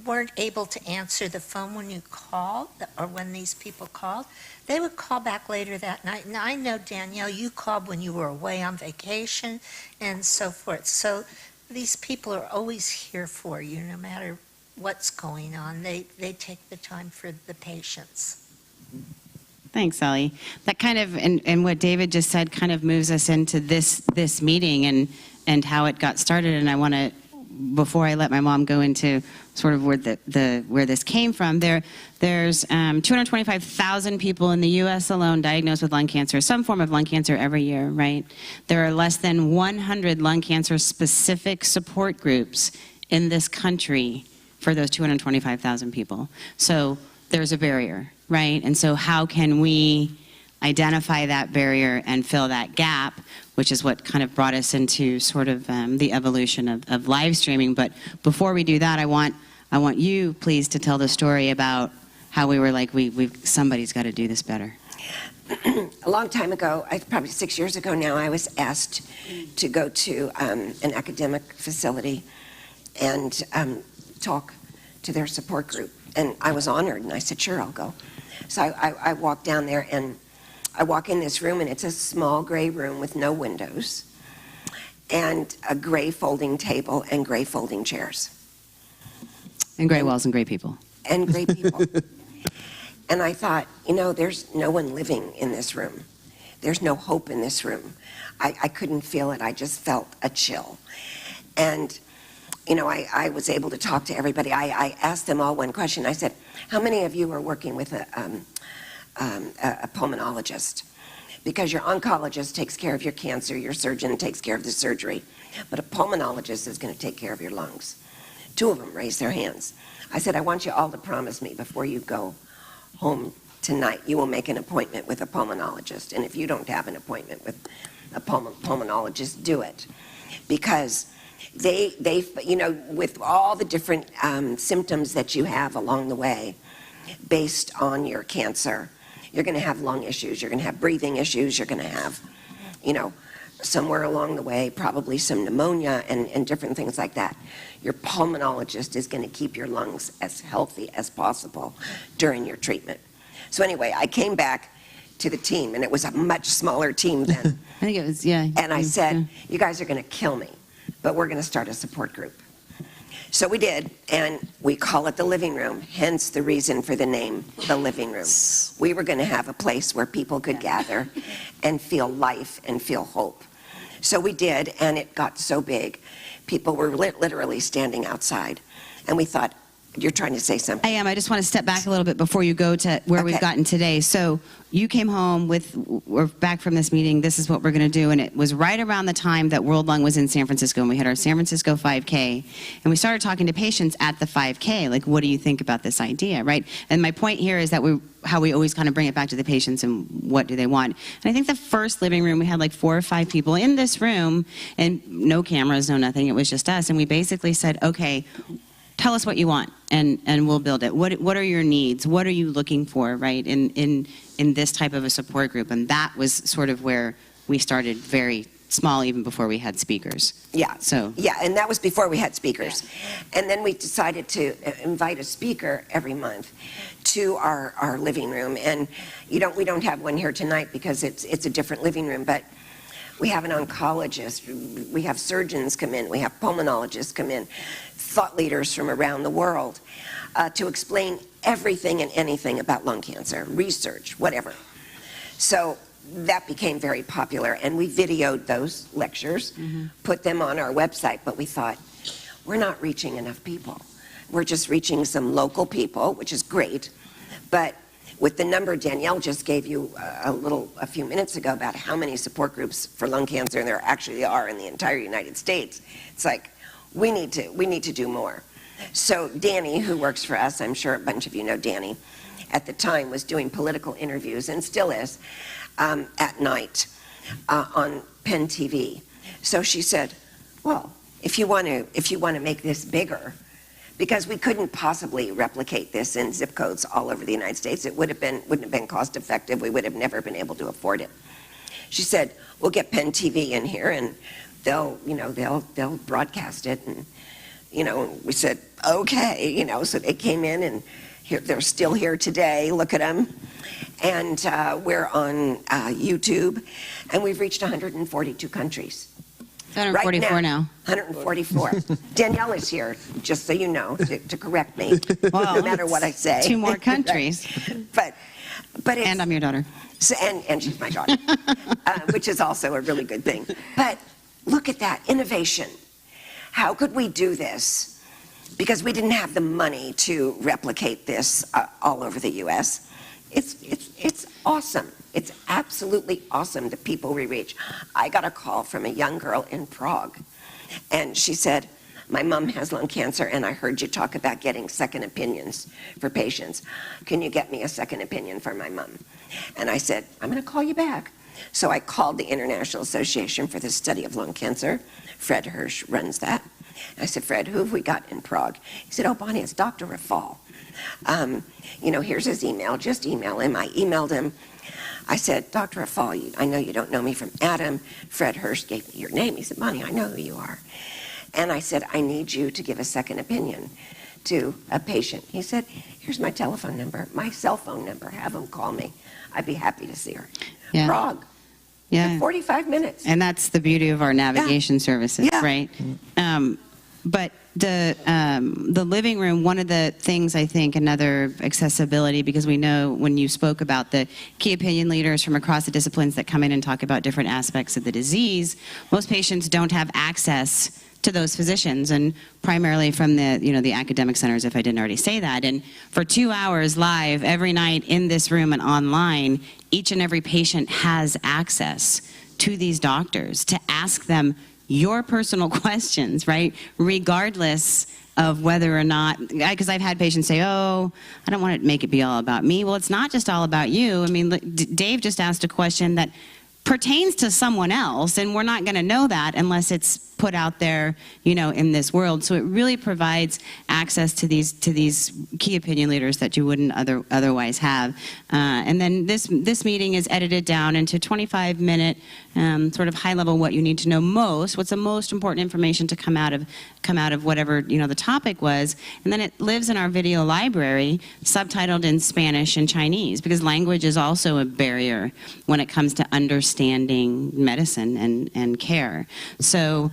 weren't able to answer the phone when you called, or when these people called, they would call back later that night. And I know, Danielle, you called when you were away on vacation, and so forth. So these people are always here for you, no matter what's going on. They take the time for the patients. Thanks, Sally. That kind of, and what David just said kind of moves us into this meeting and how it got started. And I want to, before I let my mom go into sort of where where this came from, there's 225,000 people in the U.S. alone diagnosed with lung cancer, some form of lung cancer every year, right? There are less than 100 lung cancer specific support groups in this country for those 225,000 people. So there's a barrier, right? And so how can we identify that barrier and fill that gap, which is what kind of brought us into sort of the evolution of live streaming. But before we do that, I want you, please, to tell the story about how we were like, somebody's got to do this better. A long time ago, probably 6 years ago now, I was asked to go to an academic facility and talk to their support group. And I was honored, and I said, sure, I'll go. So I walked down there, and I walk in this room, and it's a small gray room with no windows, and a gray folding table and gray folding chairs. And gray walls and gray people. And gray people. And I thought, there's no one living in this room. There's no hope in this room. I couldn't feel it. I just felt a chill. And I was able to talk to everybody. I asked them all one question. I said, how many of you are working with a pulmonologist? Because your oncologist takes care of your cancer, your surgeon takes care of the surgery, but a pulmonologist is going to take care of your lungs. 2 of them raised their hands. I said, I want you all to promise me before you go home tonight, you will make an appointment with a pulmonologist. And if you don't have an appointment with a pulmonologist, do it. Because they with all the different symptoms that you have along the way, based on your cancer, you're going to have lung issues, you're going to have breathing issues, you're going to have, somewhere along the way, probably some pneumonia and different things like that. Your pulmonologist is going to keep your lungs as healthy as possible during your treatment. So anyway, I came back to the team, and it was a much smaller team then. I think it was, yeah. And I said, you guys are going to kill me, but we're going to start a support group. So we did, and we call it the living room, hence the reason for the name, the living room. We were going to have a place where people could gather and feel life and feel hope. So we did, and it got so big. People were literally standing outside, and we thought, you're trying to say something. I am. I just want to step back a little bit before you go to where we've gotten today. So you came home we're back from this meeting, this is what we're going to do, and it was right around the time that World Lung was in San Francisco, and we had our San Francisco 5K, and we started talking to patients at the 5K, like, what do you think about this idea, right? And my point here is that how we always kind of bring it back to the patients and what do they want. And I think the first living room, we had like 4 or 5 people in this room, and no cameras, no nothing, it was just us, and we basically said, okay, tell us what you want, and we'll build it. What are your needs? What are you looking for, right, in this type of a support group? And that was sort of where we started very small even before we had speakers. Yeah. So. Yeah, and that was before we had speakers. And then we decided to invite a speaker every month to our living room. And we don't have one here tonight because it's a different living room, but we have an oncologist, we have surgeons come in, we have pulmonologists come in, thought leaders from around the world to explain everything and anything about lung cancer, research, whatever. So that became very popular, and we videoed those lectures, put them on our website, but we thought, we're not reaching enough people. We're just reaching some local people, which is great, but with the number Danielle just gave you a few minutes ago about how many support groups for lung cancer there actually are in the entire United States, it's like, we need to do more. So Danny, who works for us, I'm sure a bunch of you know Danny, at the time was doing political interviews, and still is, at night on Penn TV. So she said, well, if you want to make this bigger, because we couldn't possibly replicate this in zip codes all over the United States, it wouldn't have been cost effective. We would have never been able to afford it. She said, we'll get Penn TV in here and they'll broadcast it. And we said, okay, so they came in, and they're still here today. Look at them. And we're on YouTube, and we've reached 142 countries. 144 right now. 144. Danielle is here, just so you know, to correct me, no matter what I say. 2 more countries. but it's, and I'm your daughter. So, and she's my daughter, which is also a really good thing. But look at that, innovation. How could we do this? Because we didn't have the money to replicate this all over the U.S. It's awesome. It's absolutely awesome, the people we reach. I got a call from a young girl in Prague, and she said, my mom has lung cancer, and I heard you talk about getting second opinions for patients. Can you get me a second opinion for my mom? And I said, I'm going to call you back. So I called the International Association for the Study of Lung Cancer. Fred Hirsch runs that. I said, Fred, who have we got in Prague? He said, oh, Bonnie, it's Dr. Rafal. Here's his email. Just email him. I emailed him. I said, Dr. Rafal, I know you don't know me from Adam. Fred Hirsch gave me your name. He said, Bonnie, I know who you are. And I said, I need you to give a second opinion to a patient. He said, here's my telephone number, my cell phone number. Have him call me. I'd be happy to see her. Yeah. Prague. Yeah. 45 minutes. And that's the beauty of our navigation services, right? But the living room, one of the things I think, another accessibility, because we know when you spoke about the key opinion leaders from across the disciplines that come in and talk about different aspects of the disease, most patients don't have access to those physicians, and primarily from the academic centers, if I didn't already say that. And for 2 hours live every night in this room and online, each and every patient has access to these doctors to ask them your personal questions, right? Regardless of whether or not, because I've had patients say, oh, I don't want to make it be all about me. Well, it's not just all about you. I mean, Dave just asked a question that pertains to someone else, and we're not going to know that unless it's put out there, in this world. So it really provides access to these key opinion leaders that you wouldn't otherwise have. And then this meeting is edited down into 25-minute sort of high level what you need to know most. What's the most important information to come out of whatever the topic was, and then it lives in our video library, subtitled in Spanish and Chinese, because language is also a barrier when it comes to understanding medicine and care. So.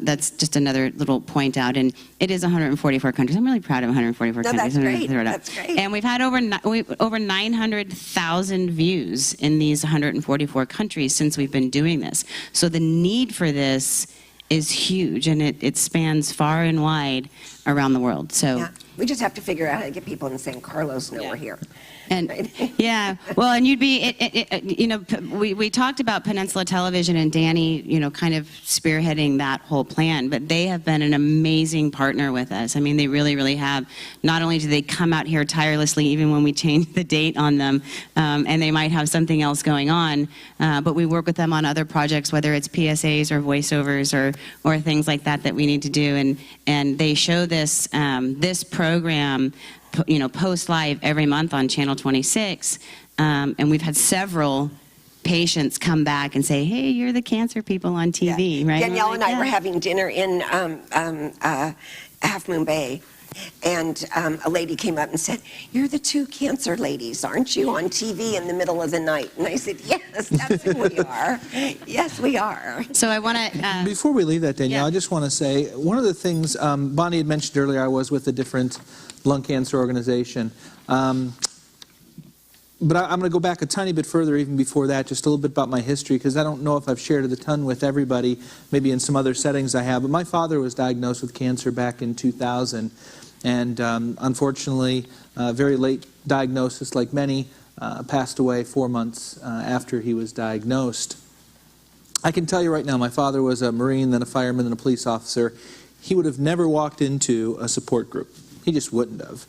That's just another little point out, and it is 144 countries. I'm really proud of 144 countries. That's great. That's great. And we've had over 900,000 views in these 144 countries since we've been doing this. So the need for this is huge, and it spans far and wide around the world. So we just have to figure out how to get people in San Carlos know we're here. And well, and you'd be, we talked about Peninsula Television and Danny, kind of spearheading that whole plan, but they have been an amazing partner with us. I mean, they really, really have. Not only do they come out here tirelessly, even when we change the date on them, and they might have something else going on, but we work with them on other projects, whether it's PSAs or voiceovers or things like that we need to do, and they show this program post live every month on Channel 26, and we've had several patients come back and say, hey, you're the cancer people on TV, right? Danielle and I Yeah. were having dinner in Half Moon Bay, and a lady came up and said, you're the two cancer ladies, aren't you, on TV in the middle of the night? And I said, yes, that's who we are. Yes, we are. So I want to... Before we leave that, Danielle, I just want to say, one of the things Bonnie had mentioned earlier, I was with a different lung cancer organization. But I'm going to go back a tiny bit further even before that, just a little bit about my history, because I don't know if I've shared it a ton with everybody, maybe in some other settings I have. But my father was diagnosed with cancer back in 2000, and unfortunately, very late diagnosis, like many, passed away 4 months after he was diagnosed. I can tell you right now, my father was a Marine, then a fireman, then a police officer. He would have never walked into a support group. He just wouldn't have.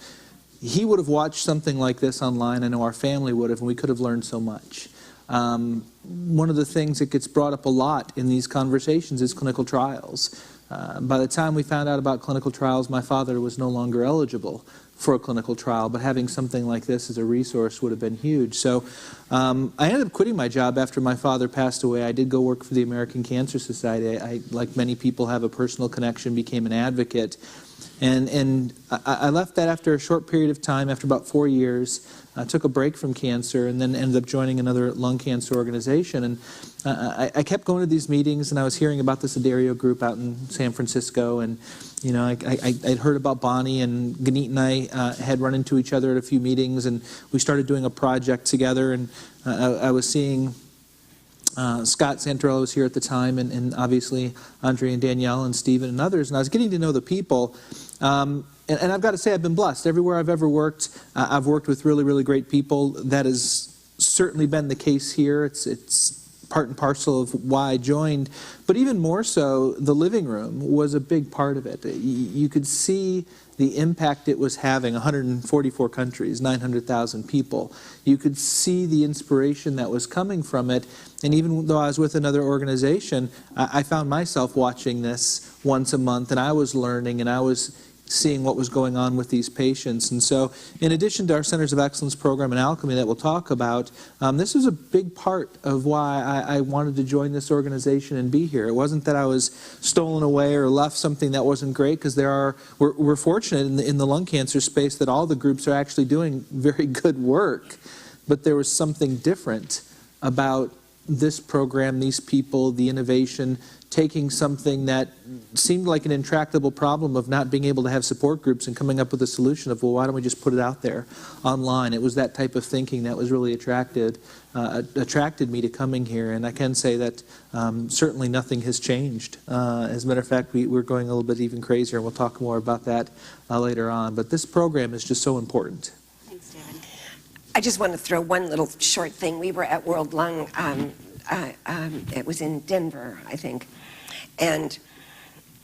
He would have watched something like this online. I know our family would have, and we could have learned so much. One of the things that gets brought up a lot in these conversations is clinical trials. By the time we found out about clinical trials, my father was no longer eligible for a clinical trial, but having something like this as a resource would have been huge. So I ended up quitting my job after my father passed away. I did go work for the American Cancer Society. I, like many people, have a personal connection, became an advocate. And I left that after a short period of time, after about 4 years. I took a break from cancer and then ended up joining another lung cancer organization. And I kept going to these meetings, and I was hearing about this Addario group out in San Francisco. And, you know, I'd heard about Bonnie, and Ganit and I had run into each other at a few meetings, and we started doing a project together. And I was seeing Scott Santorello was here at the time, and obviously Andre and Danielle and Stephen and others, and I was getting to know the people. And I've got to say, I've been blessed. Everywhere I've ever worked, I've worked with really, really great people. That has certainly been the case here. It's part and parcel of why I joined. But even more so, the living room was a big part of it. You could see the impact it was having. 144 countries, 900,000 people. You could see the inspiration that was coming from it. And even though I was with another organization, I found myself watching this once a month, and I was learning, and I was seeing what was going on with these patients. And so, in addition to our Centers of Excellence program and Alchemy that we'll talk about, this was a big part of why I wanted to join this organization and be here. It wasn't that I was stolen away or left something that wasn't great, because we're fortunate in the lung cancer space that all the groups are actually doing very good work. But there was something different about this program, these people, the innovation, taking something that seemed like an intractable problem of not being able to have support groups and coming up with a solution of, well, why don't we just put it out there online? It was that type of thinking that was really attracted me to coming here. And I can say that certainly nothing has changed. As a matter of fact, we're going a little bit even crazier, and we'll talk more about that later on. But this program is just so important. Thanks, David. I just want to throw one little short thing. We were at World Lung, it was in Denver, I think, and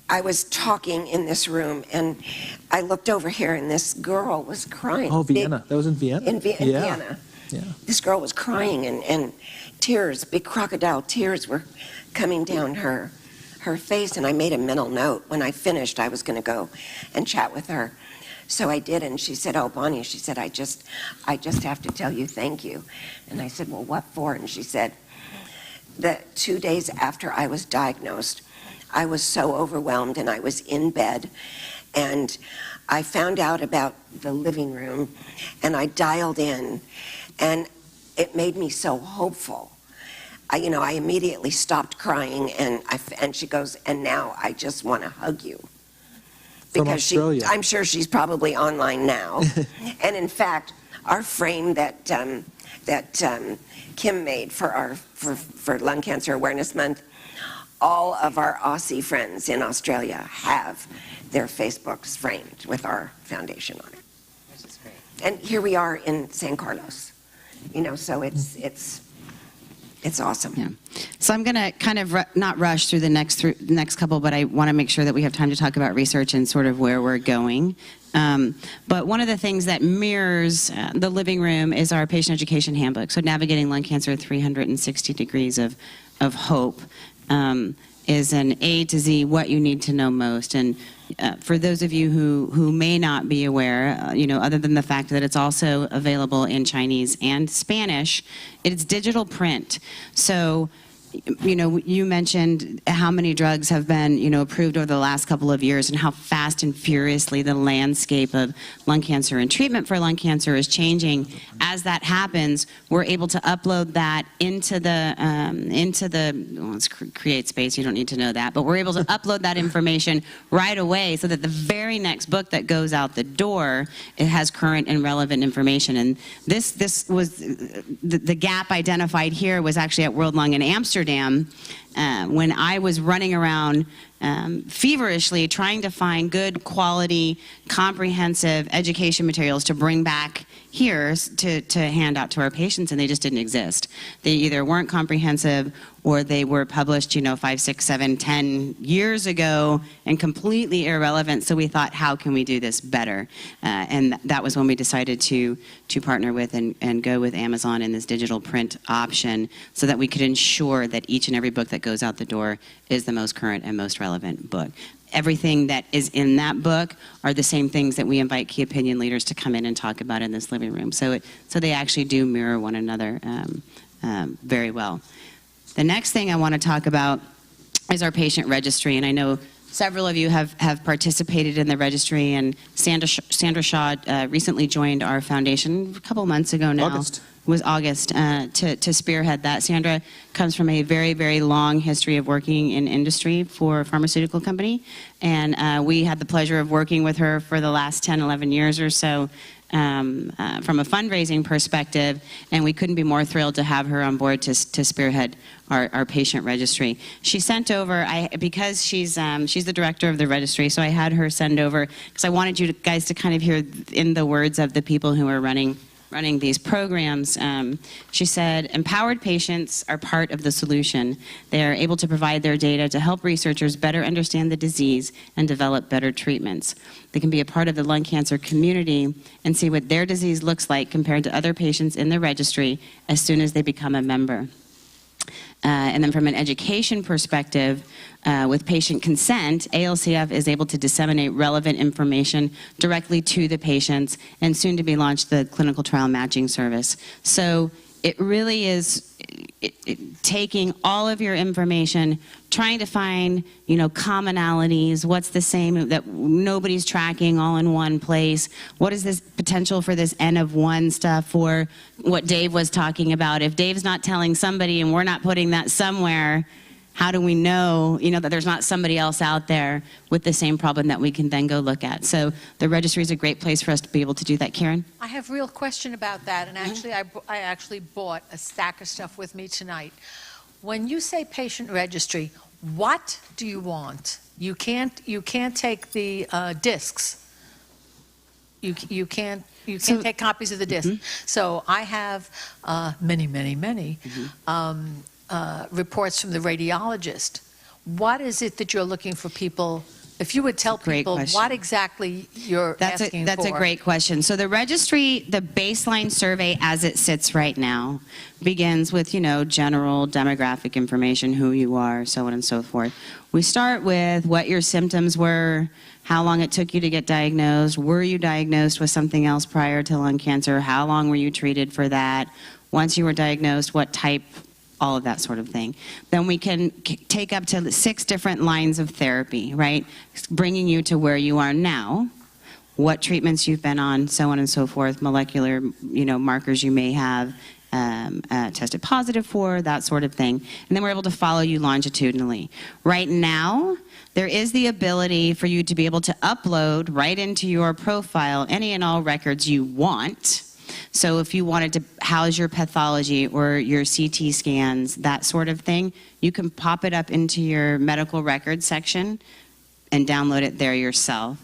I was talking in this room, and I looked over here, and this girl was crying. Oh, Vienna. That was in Vienna? In Vienna. Yeah. This girl was crying, and tears, big crocodile tears were coming down her face, and I made a mental note. When I finished, I was going to go and chat with her. So I did, and she said, oh, Bonnie, she said, I just have to tell you thank you. And I said, well, what for? And she said, that 2 days after I was diagnosed, I was so overwhelmed, and I was in bed, and I found out about the living room, and I dialed in, and it made me so hopeful. I immediately stopped crying, and she goes, and now I just want to hug you. Because I'm sure she's probably online now. And in fact, our frame that Kim made for Lung Cancer Awareness Month, all of our Aussie friends in Australia have their Facebooks framed with our foundation on it. Which is great. And here we are in San Carlos. So it's awesome. Yeah. So I'm going to kind of not rush through the next couple, but I want to make sure that we have time to talk about research and sort of where we're going. But one of the things that mirrors the living room is our patient education handbook. So Navigating Lung Cancer 360 Degrees of Hope is an A to Z, what you need to know most. And For those of you who may not be aware, other than the fact that it's also available in Chinese and Spanish, it's digital print. So, you mentioned how many drugs have been, approved over the last couple of years and how fast and furiously the landscape of lung cancer and treatment for lung cancer is changing. As that happens, we're able to upload that into the, let's create space, you don't need to know that, but we're able to upload that information right away so that the very next book that goes out the door, it has current and relevant information. And this was, the gap identified here was actually at World Lung in Amsterdam, when I was running around feverishly trying to find good quality, comprehensive education materials to bring back here to hand out to our patients, and they just didn't exist. They either weren't comprehensive or they were published, 5, 6, 7, 10 years ago and completely irrelevant. So we thought, how can we do this better? And that was when we decided to partner with and go with Amazon in this digital print option so that we could ensure that each and every book that goes out the door is the most current and most relevant book. Everything that is in that book are the same things that we invite key opinion leaders to come in and talk about in this living room. So they actually do mirror one another very well. The next thing I want to talk about is our patient registry, and I know several of you have participated in the registry, and Sandra Shaw recently joined our foundation a couple months ago now. August. It was August, to spearhead that. Sandra comes from a very, very long history of working in industry for a pharmaceutical company, and we had the pleasure of working with her for the last 10, 11 years or so from a fundraising perspective, and we couldn't be more thrilled to have her on board to spearhead our patient registry. She sent over, because she's the director of the registry, so I had her send over, because I wanted you guys to kind of hear in the words of the people who are running these programs. She said, empowered patients are part of the solution. They are able to provide their data to help researchers better understand the disease and develop better treatments. They can be a part of the lung cancer community and see what their disease looks like compared to other patients in the registry as soon as they become a member. And then from an education perspective, with patient consent, ALCF is able to disseminate relevant information directly to the patients, and soon to be launched the clinical trial matching service. So it really is taking all of your information, trying to find, commonalities, what's the same that nobody's tracking all in one place, what is this potential for this N of 1 stuff, for what Dave was talking about. If Dave's not telling somebody and we're not putting that somewhere, how do we know, that there's not somebody else out there with the same problem that we can then go look at? So the registry is a great place for us to be able to do that. Karen? I have a real question about that, and actually, I actually bought a stack of stuff with me tonight. When you say patient registry, what do you want? You can't take the discs. You can't take copies of the disc. So I have many reports from the radiologist. What is it that you're looking for people? If you would tell people what exactly you're asking for. That's a great question. So the registry, the baseline survey as it sits right now, begins with, general demographic information, who you are, so on and so forth. We start with what your symptoms were, how long it took you to get diagnosed, were you diagnosed with something else prior to lung cancer, how long were you treated for that, once you were diagnosed, what type, all of that sort of thing. Then we can take up to 6 different lines of therapy, right? Bringing you to where you are now, what treatments you've been on, so on and so forth, molecular, markers you may have tested positive for, that sort of thing. And then we're able to follow you longitudinally. Right now, there is the ability for you to be able to upload right into your profile any and all records you want. So if you wanted to house your pathology or your CT scans, that sort of thing, you can pop it up into your medical records section and download it there yourself.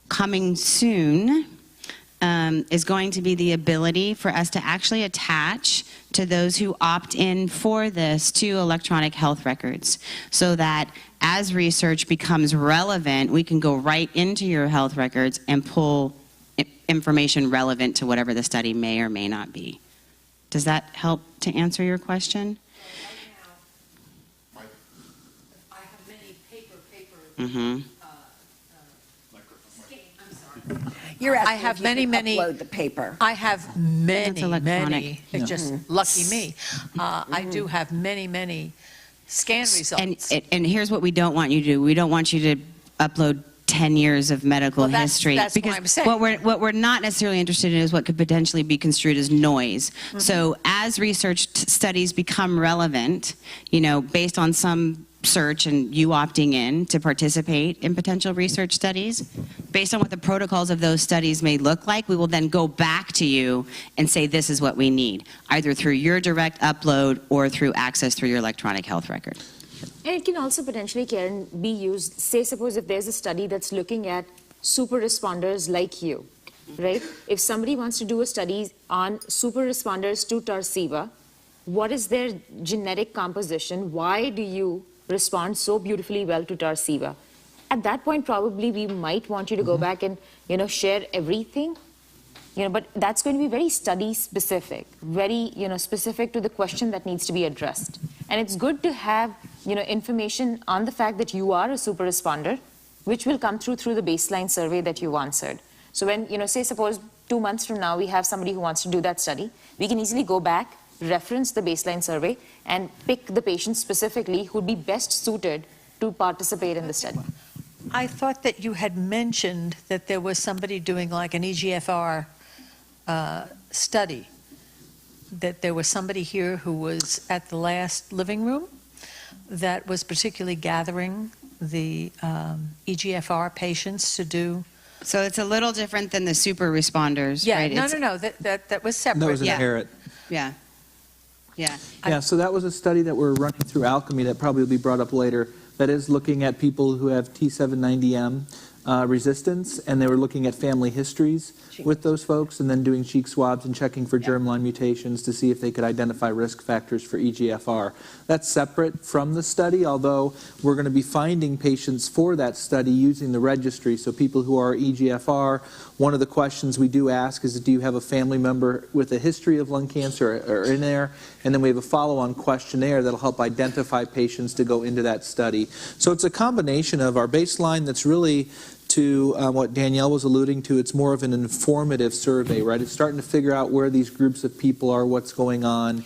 Coming soon is going to be the ability for us to actually attach to those who opt in for this to electronic health records, so that as research becomes relevant, we can go right into your health records and pull information relevant to whatever the study may or may not be. Does that help to answer your question? I have many paper You're asking I have if you many, can many. upload the paper. I have many, electronic. many. It's just lucky me. I do have many, many scan results. And here's what we don't want you to do. We don't want you to upload 10 years of medical Well, that's- history. that's what I'm saying. what we're not necessarily interested in is what could potentially be construed as noise. So as research studies become relevant, based on some search and you opting in to participate in potential research studies, based on what the protocols of those studies may look like, we will then go back to you and say this is what we need, either through your direct upload or through access through your electronic health record. And it can also potentially, Karen, be used, say suppose if there's a study that's looking at super responders like you, right? If somebody wants to do a study on super responders to Tarceva, what is their genetic composition? Why do you respond so beautifully well to Tarceva? At that point, probably we might want you to go back and, share everything. But that's going to be very study specific, very, specific to the question that needs to be addressed. And it's good to have, information on the fact that you are a super responder, which will come through the baseline survey that you answered. So when, say suppose 2 months from now, we have somebody who wants to do that study, we can easily go back, reference the baseline survey, and pick the patient specifically who'd be best suited to participate in the study. I thought that you had mentioned that there was somebody doing like an EGFR study, that there was somebody here who was at the last living room that was particularly gathering the EGFR patients to do. So it's a little different than the super responders, Yeah, right? no, that was separate. That was inherent. Yeah. Yeah, so that was a study that we're running through Alchemy that probably will be brought up later, that is looking at people who have T790M resistance, and they were looking at family histories with those folks, and then doing cheek swabs and checking for germline mutations to see if they could identify risk factors for EGFR. That's separate from the study, although we're going to be finding patients for that study using the registry. So people who are EGFR, one of the questions we do ask is, do you have a family member with a history of lung cancer or in there? And then we have a follow-on questionnaire that'll help identify patients to go into that study. So it's a combination of our baseline that's really to what Danielle was alluding to. It's more of an informative survey, right? It's starting to figure out where these groups of people are, what's going on.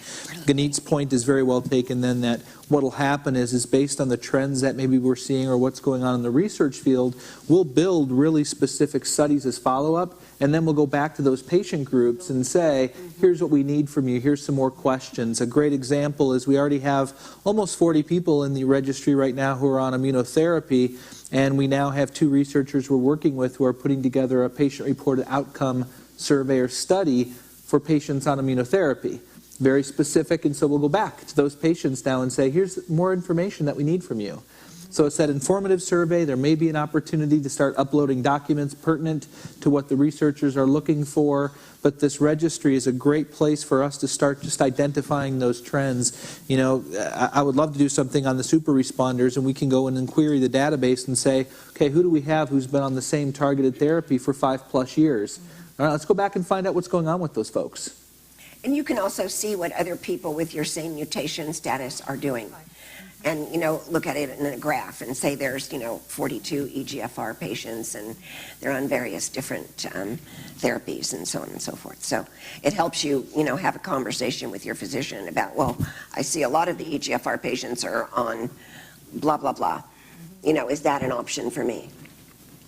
Ganit's point is very well taken then, that what will happen is based on the trends that maybe we're seeing or what's going on in the research field, we'll build really specific studies as follow-up, and then we'll go back to those patient groups and say, here's what we need from you, here's some more questions. A great example is we already have almost 40 people in the registry right now who are on immunotherapy, and we now have 2 researchers we're working with who are putting together a patient-reported outcome survey or study for patients on immunotherapy. Very specific, and so we'll go back to those patients now and say, here's more information that we need from you. So it's that informative survey. There may be an opportunity to start uploading documents pertinent to what the researchers are looking for, but this registry is a great place for us to start just identifying those trends. I would love to do something on the super responders, and we can go in and query the database and say, okay, who do we have who's been on the same targeted therapy for 5+ years? All right, let's go back and find out what's going on with those folks. And you can also see what other people with your same mutation status are doing. And, look at it in a graph and say there's, 42 EGFR patients and they're on various different therapies and so on and so forth. So it helps you, have a conversation with your physician about, well, I see a lot of the EGFR patients are on blah, blah, blah. Is that an option for me?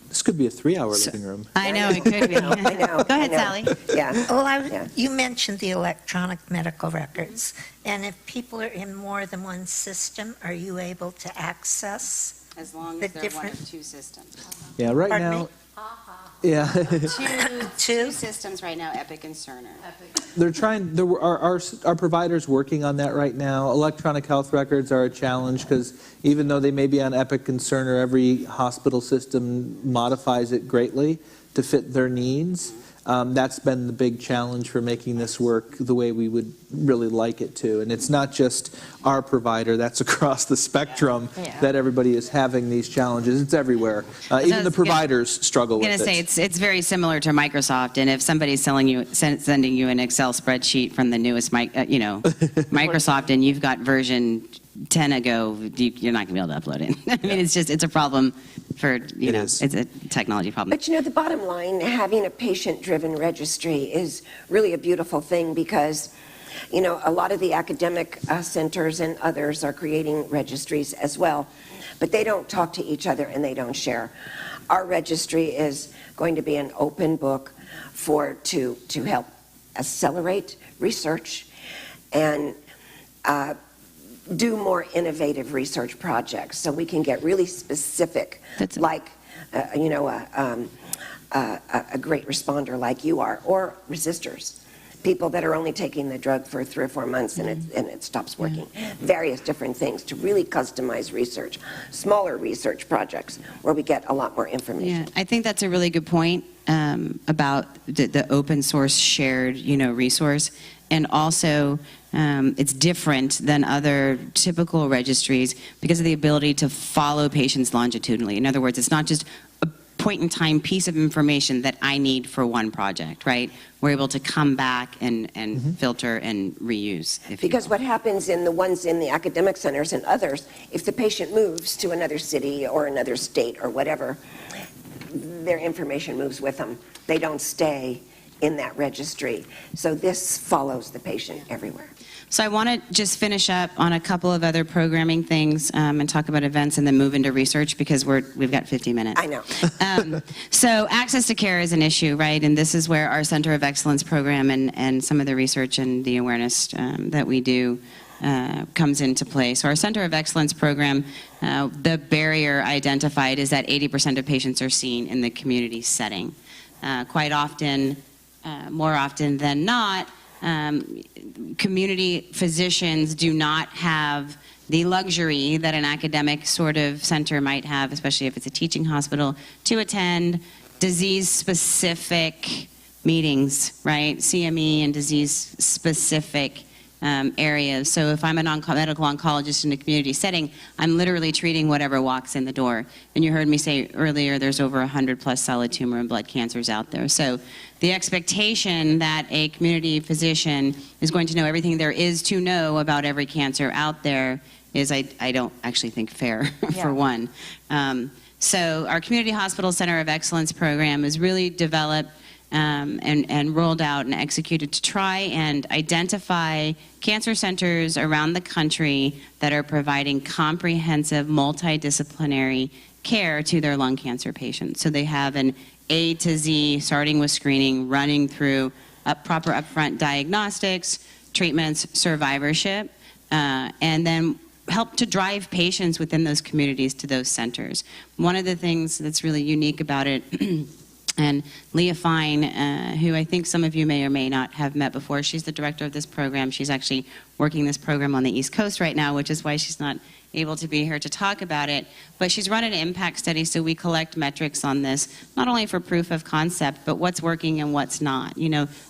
This could be a 3-hour living room. I know, it could be. I know. Go ahead, Sally. Yeah. Well, you mentioned the electronic medical records, and if people are in more than one system, are you able to access As long the as they're one different? of 2 systems. Yeah, right Pardon now. me? Yeah. Two systems right now, Epic and Cerner. They're trying, our provider's working on that right now. Electronic health records are a challenge because even though they may be on Epic and Cerner, every hospital system modifies it greatly to fit their needs. That's been the big challenge for making this work the way we would really like it to. And it's not just our provider, that's across the spectrum that everybody is having these challenges. It's everywhere. Even the providers struggle with it. I'm going to say it's very similar to Microsoft, and if somebody's sending you an Excel spreadsheet from the newest Microsoft, and you've got version 10 ago, you're not going to be able to upload it. I mean, it's a problem for, it's a technology problem. But the bottom line, having a patient-driven registry is really a beautiful thing because, a lot of the academic centers and others are creating registries as well, but they don't talk to each other and they don't share. Our registry is going to be an open book to help accelerate research and do more innovative research projects so we can get really specific, like a great responder like you are, or resistors, people that are only taking the drug for 3 or 4 months and it stops working. Various different things to really customize research, smaller research projects where we get a lot more information. Yeah, I think that's a really good point about the open source shared, resource. And also, it's different than other typical registries because of the ability to follow patients longitudinally. In other words, it's not just a point-in-time piece of information that I need for one project, right? We're able to come back and filter and reuse. Because what happens in the ones in the academic centers and others, if the patient moves to another city or another state or whatever, their information moves with them. They don't stay in that registry. So this follows the patient everywhere. So I want to just finish up on a couple of other programming things and talk about events and then move into research because we've got 50 minutes. I know. So access to care is an issue, right? And this is where our Center of Excellence program and some of the research and the awareness that we do comes into play. So our Center of Excellence program, the barrier identified is that 80% of patients are seen in the community setting. Quite often, more often than not, community physicians do not have the luxury that an academic sort of center might have, especially if it's a teaching hospital, to attend disease-specific meetings, right? CME and disease-specific areas. So if I'm a medical oncologist in a community setting, I'm literally treating whatever walks in the door. And you heard me say earlier, there's over 100 plus solid tumor and blood cancers out there. So the expectation that a community physician is going to know everything there is to know about every cancer out there is, I don't actually think fair, for one. So our Community Hospital Center of Excellence program is really developed and rolled out and executed to try and identify cancer centers around the country that are providing comprehensive multidisciplinary care to their lung cancer patients. So they have an A to Z, starting with screening, running through proper upfront diagnostics, treatments, survivorship, and then help to drive patients within those communities to those centers. One of the things that's really unique about it and Leah Fine, who I think some of you may or may not have met before, she's the director of this program. She's actually working this program on the East Coast right now, which is why she's not able to be here to talk about it. But she's run an impact study, so we collect metrics on this, not only for proof of concept, but what's working and what's not.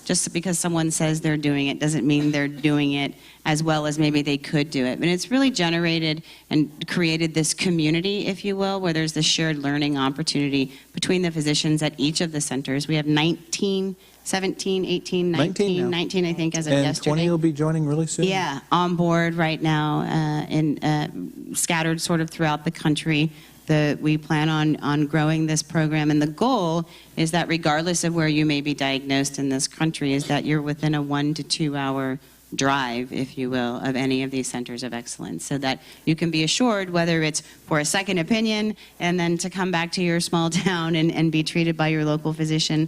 Just because someone says they're doing it doesn't mean they're doing it as well as maybe they could do it. And it's really generated and created this community, if you will, where there's this shared learning opportunity between the physicians at each of the centers. We have 19, 17, 18, 19, 19 I think, as of yesterday. And 20 will be joining really soon? Yeah, on board right now and scattered sort of throughout the country. We plan on growing this program, and the goal is that regardless of where you may be diagnosed in this country, is that you're within a 1 to 2 hour drive, if you will, of any of these centers of excellence, so that you can be assured, whether it's for a second opinion and then to come back to your small town and be treated by your local physician,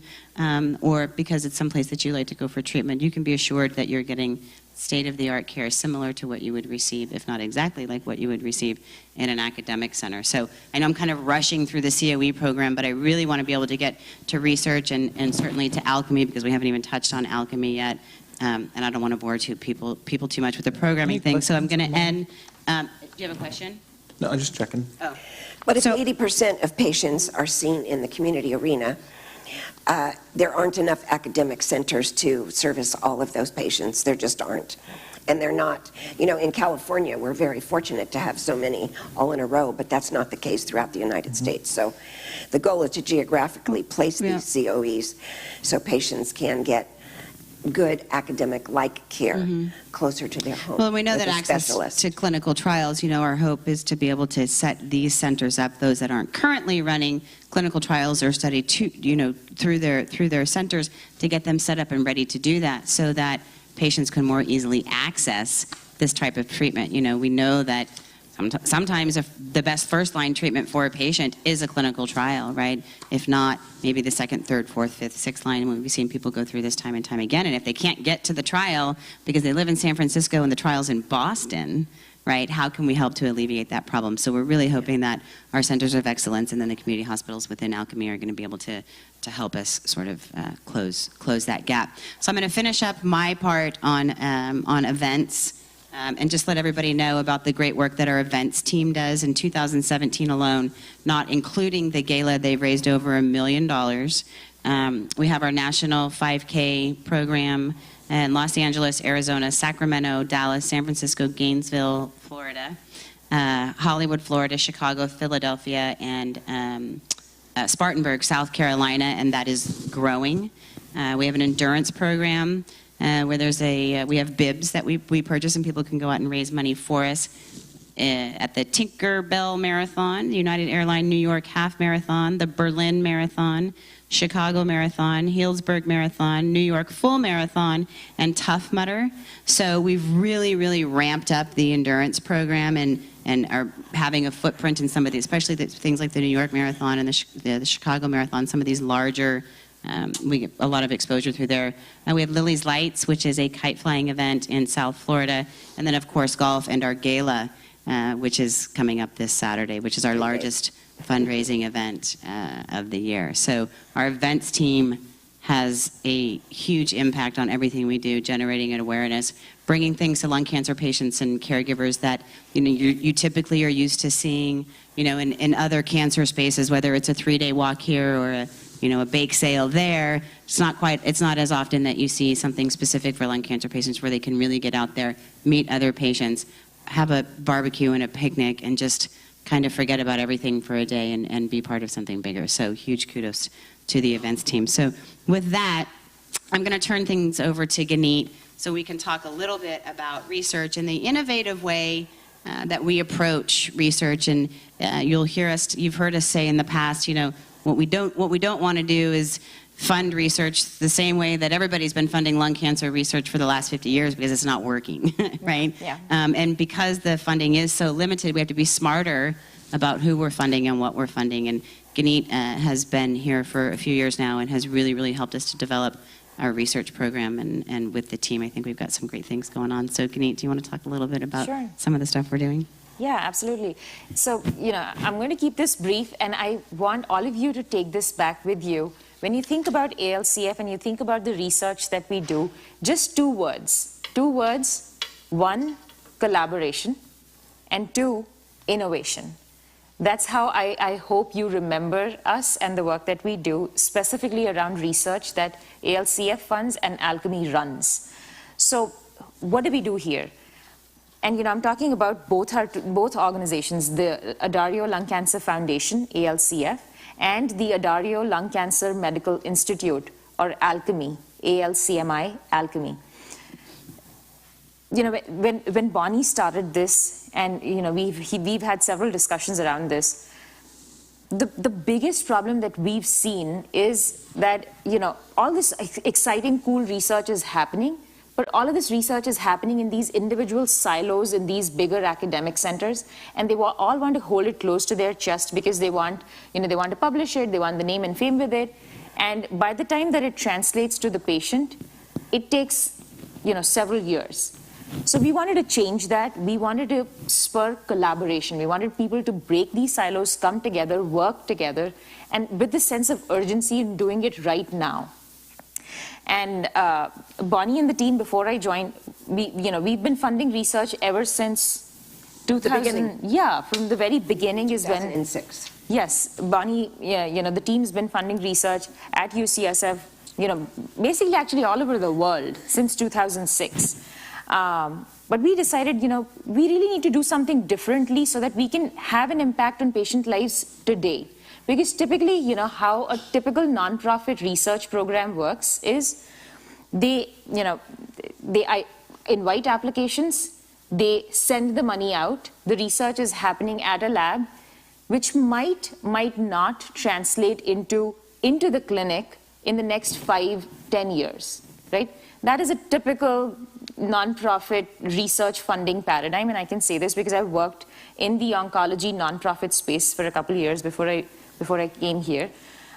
or because it's someplace that you like to go for treatment, you can be assured that you're getting state-of-the-art care similar to what you would receive, if not exactly like what you would receive in an academic center. So I know I'm kind of rushing through the COE program, but I really want to be able to get to research and certainly to Alchemy, because we haven't even touched on Alchemy yet. And I don't want to bore people too much with the programming thing, so I'm going to end. Do you have a question? No, I'm just checking. Oh. But if 80% of patients are seen in the community arena, there aren't enough academic centers to service all of those patients. There just aren't. And they're not, in California, we're very fortunate to have so many all in a row, but that's not the case throughout the United States. So the goal is to geographically place these COEs so patients can get good academic-like care closer to their home. Well, we know with that a access specialist. to clinical trials, our hope is to be able to set these centers up, those that aren't currently running clinical trials or study through their centers, to get them set up and ready to do that so that patients can more easily access this type of treatment. We know that sometimes the best first-line treatment for a patient is a clinical trial, right? If not, maybe the second, third, fourth, fifth, sixth line. We've seen people go through this time and time again. And if they can't get to the trial because they live in San Francisco and the trial's in Boston, right, how can we help to alleviate that problem? So we're really hoping that our centers of excellence and then the community hospitals within Alchemy are going to be able to help us sort of close that gap. So I'm going to finish up my part on events. And just let everybody know about the great work that our events team does. In 2017 alone, not including the gala, they've raised over $1 million. We have our national 5K program in Los Angeles, Arizona, Sacramento, Dallas, San Francisco, Gainesville, Florida, Hollywood, Florida, Chicago, Philadelphia, and Spartanburg, South Carolina, and that is growing. We have an endurance program where we have bibs that we purchase and people can go out and raise money for us at the Tinkerbell Marathon, United Airlines New York Half Marathon, the Berlin Marathon, Chicago Marathon, Healdsburg Marathon, New York Full Marathon, and Tough Mudder. So we've really, really ramped up the endurance program and are having a footprint in some of these, especially things like the New York Marathon and the Chicago Marathon, some of these larger. We get a lot of exposure through there. We have Lily's Lights, which is a kite flying event in South Florida. And then, of course, golf and our gala, which is coming up this Saturday, which is our largest fundraising event of the year. So our events team has a huge impact on everything we do, generating an awareness, bringing things to lung cancer patients and caregivers that you typically are used to seeing in other cancer spaces, whether it's a 3-day walk here or a bake sale there. It's not as often that you see something specific for lung cancer patients where they can really get out there, meet other patients, have a barbecue and a picnic, and just kind of forget about everything for a day and be part of something bigger. So huge kudos to the events team. So with that, I'm going to turn things over to Ganeet so we can talk a little bit about research and the innovative way that we approach research. And you've heard us say in the past, what we don't want to do is fund research the same way that everybody's been funding lung cancer research for the last 50 years because it's not working, right? Yeah. And because the funding is so limited, we have to be smarter about who we're funding and what we're funding. And Ganeet has been here for a few years now and has really, really helped us to develop our research program. And with the team, I think we've got some great things going on. So Ganeet, do you want to talk a little bit about some of the stuff we're doing? Yeah, absolutely. So, I'm going to keep this brief, and I want all of you to take this back with you. When you think about ALCF and you think about the research that we do, just two words. Two words. One, collaboration, and two, innovation. That's how I hope you remember us and the work that we do, specifically around research that ALCF funds and Alchemy runs. So what do we do here? And I'm talking about both organizations, the Addario Lung Cancer Foundation, ALCF, and the Addario Lung Cancer Medical Institute, or Alchemy, ALCMI, Alchemy. When Bonnie started this, and we've had several discussions around this, the biggest problem that we've seen is that all this exciting, cool research is happening. But all of this research is happening in these individual silos in these bigger academic centers, and they all want to hold it close to their chest because they want, they want to publish it, they want the name and fame with it, and by the time that it translates to the patient, it takes, several years. So we wanted to change that. We wanted to spur collaboration. We wanted people to break these silos, come together, work together, and with the sense of urgency in doing it right now. And Bonnie and the team, before I joined, we've been funding research ever since 2000. Yeah, from the very beginning is when. 2006. Yes, Bonnie. The team's been funding research at UCSF. Basically, actually all over the world since 2006. But we decided, we really need to do something differently so that we can have an impact on patient lives today. Because typically, how a typical nonprofit research program works is they invite applications, they send the money out, the research is happening at a lab, which might not translate into the clinic in the next 5-10 years, right? That is a typical nonprofit research funding paradigm, and I can say this because I've worked in the oncology nonprofit space for a couple of years before I came here.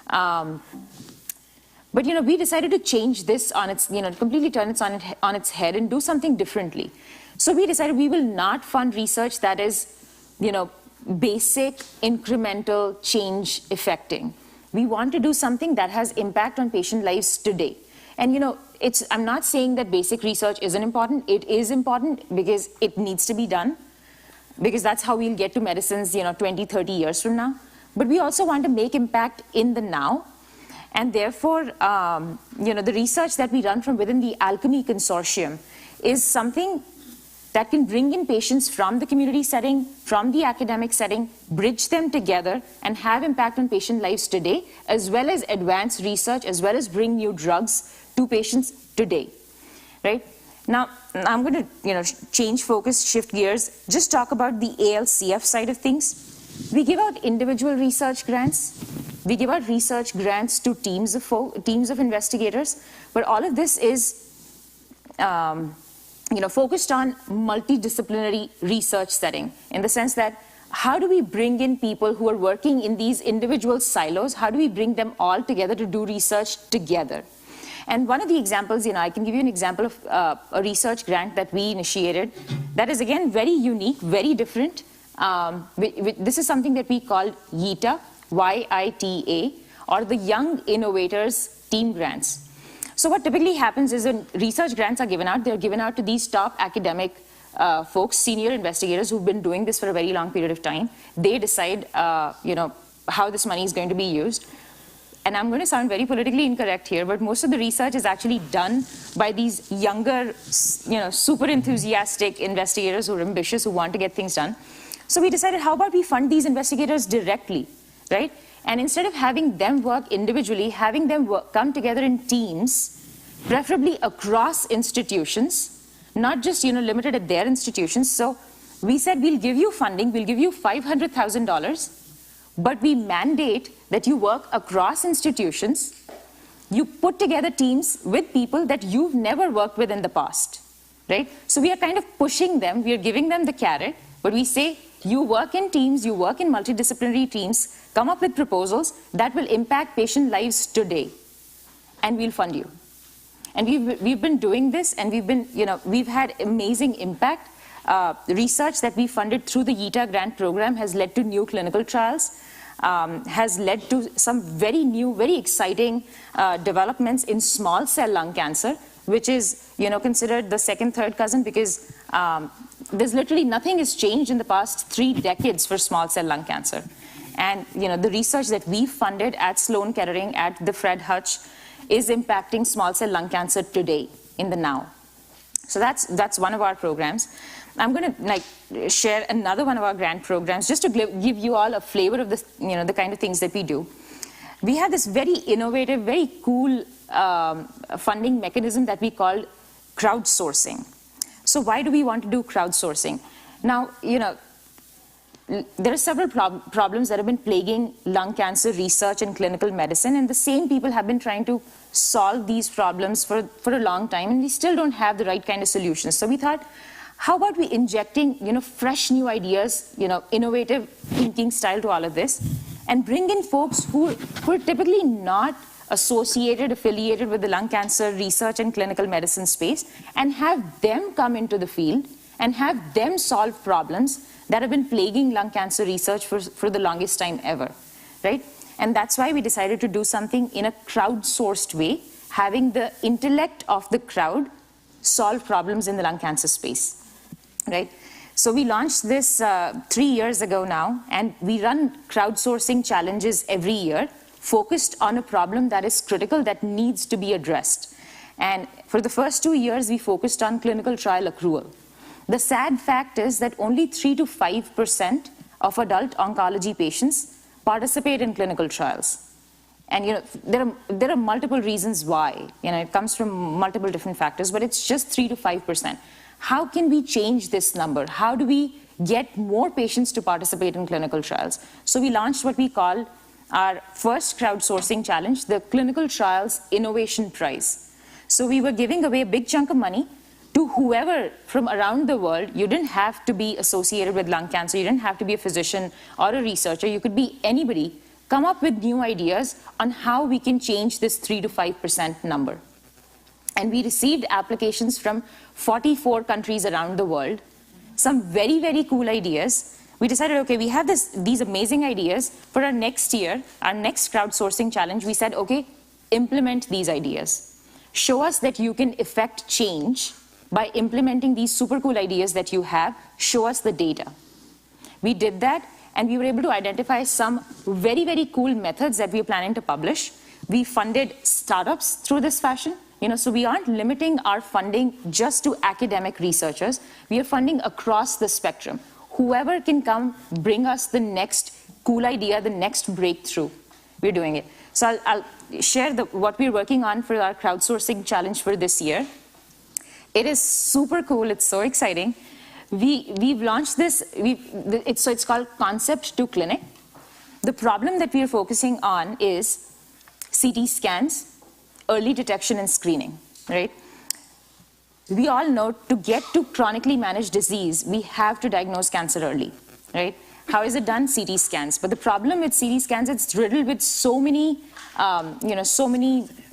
But we decided to change this on its, completely turn it on its head and do something differently. So we decided we will not fund research that is, basic incremental change effecting. We want to do something that has impact on patient lives today. And I'm not saying that basic research isn't important. It is important because it needs to be done, because that's how we'll get to medicines, 20, 30 years from now. But we also want to make impact in the now. And therefore, the research that we run from within the Alchemy Consortium is something that can bring in patients from the community setting, from the academic setting, bridge them together, and have impact on patient lives today, as well as advance research, as well as bring new drugs to patients today, right? Now, I'm going to change focus, shift gears, just talk about the ALCF side of things. We give out individual research grants. We give out research grants to teams of investigators, but all of this is focused on multidisciplinary research setting, in the sense that how do we bring in people who are working in these individual silos? How do we bring them all together to do research together? And one of the examples, I can give you an example of a research grant that we initiated that is, again, very unique, very different. This is something that we call YITA, YITA, or the Young Innovators Team Grants. So what typically happens is when research grants are given out, they're given out to these top academic folks, senior investigators who've been doing this for a very long period of time. They decide, how this money is going to be used. And I'm going to sound very politically incorrect here, but most of the research is actually done by these younger, super enthusiastic investigators who are ambitious, who want to get things done. So we decided, how about we fund these investigators directly, right? And instead of having them work individually, having them come together in teams, preferably across institutions, not just limited at their institutions. So we said, we'll give you funding, we'll give you $500,000, but we mandate that you work across institutions. You put together teams with people that you've never worked with in the past, right? So we are kind of pushing them, we are giving them the carrot, but we say, you work in teams, you work in multidisciplinary teams, come up with proposals that will impact patient lives today, and we'll fund you. And we've been doing this, and we've had amazing impact. Research that we funded through the YITA grant program has led to new clinical trials, has led to some very new, very exciting developments in small cell lung cancer, which is considered the second, third cousin, because there's literally nothing has changed in the past 3 decades for small cell lung cancer. And the research that we funded at Sloan Kettering, at the Fred Hutch, is impacting small cell lung cancer today, in the now. So that's one of our programs. I'm going to share another one of our grant programs, just to give you all a flavor of this, the kind of things that we do. We have this very innovative, very cool funding mechanism that we call crowdsourcing. So why do we want to do crowdsourcing? Now, there are several problems that have been plaguing lung cancer research and clinical medicine, and the same people have been trying to solve these problems for a long time, and we still don't have the right kind of solutions. So we thought, how about we injecting, fresh new ideas, innovative thinking style to all of this, and bring in folks who are typically not affiliated with the lung cancer research and clinical medicine space, and have them come into the field and have them solve problems that have been plaguing lung cancer research for the longest time ever, right? And that's why we decided to do something in a crowdsourced way, having the intellect of the crowd solve problems in the lung cancer space, right? So we launched this 3 years ago now, and we run crowdsourcing challenges every year, focused on a problem that is critical, that needs to be addressed. And for the first 2 years, we focused on clinical trial accrual. The sad fact is that only 3 to 5% of adult oncology patients participate in clinical trials. And there are multiple reasons why. It comes from multiple different factors, but it's just 3 to 5%. How can we change this number? How do we get more patients to participate in clinical trials? So we launched what we call our first crowdsourcing challenge, the Clinical Trials Innovation Prize. So we were giving away a big chunk of money to whoever from around the world. You didn't have to be associated with lung cancer. You didn't have to be a physician or a researcher. You could be anybody. Come up with new ideas on how we can change this 3 to 5% number. And we received applications from 44 countries around the world, some very, very cool ideas. We decided, okay, we have these amazing ideas. For our next year, our next crowdsourcing challenge, we said, okay, implement these ideas. Show us that you can effect change by implementing these super cool ideas that you have. Show us the data. We did that, and we were able to identify some very, very cool methods that we are planning to publish. We funded startups through this fashion. So we aren't limiting our funding just to academic researchers. We are funding across the spectrum. Whoever can come bring us the next cool idea, the next breakthrough, we're doing it. So I'll share what we're working on for our crowdsourcing challenge for this year. It is super cool. It's so exciting. We've launched this. It's called Concept to Clinic. The problem that we are focusing on is CT scans, early detection and screening, right? We all know to get to chronically managed disease, we have to diagnose cancer early, right? How is it done? CT scans. But the problem with CT scans, it's riddled with so many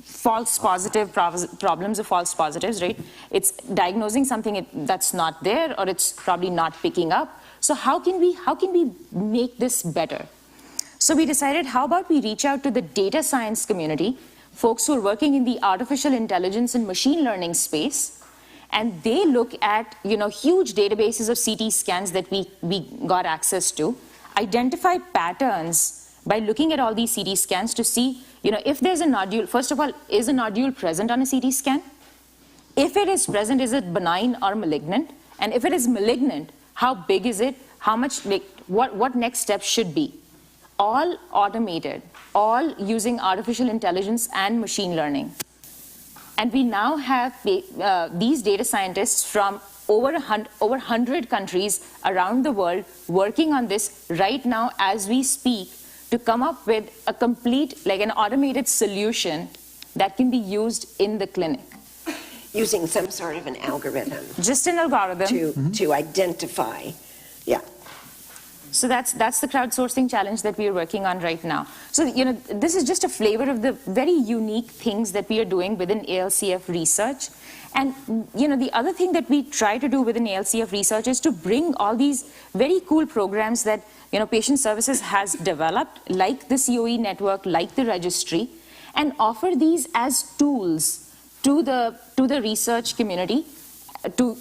false positive problems of false positives, right? It's diagnosing something that's not there, or it's probably not picking up. So how can we make this better? So we decided, how about we reach out to the data science community, folks who are working in the artificial intelligence and machine learning space, and they look at huge databases of CT scans that we got access to, identify patterns by looking at all these CT scans to see if there's a nodule. First of all, is a nodule present on a CT scan? If it is present, is it benign or malignant? And if it is malignant, how big is it? How much, what next steps should be? All automated, all using artificial intelligence and machine learning. And we now have these data scientists from over 100 countries around the world working on this right now as we speak to come up with a complete, an automated solution that can be used in the clinic. Using some sort of an algorithm. Just an algorithm. To identify, yeah. So that's the crowdsourcing challenge that we are working on right now. So, this is just a flavor of the very unique things that we are doing within ALCF research. And, the other thing that we try to do within ALCF research is to bring all these very cool programs that, Patient Services has developed, like the COE network, like the registry, and offer these as tools to the research community to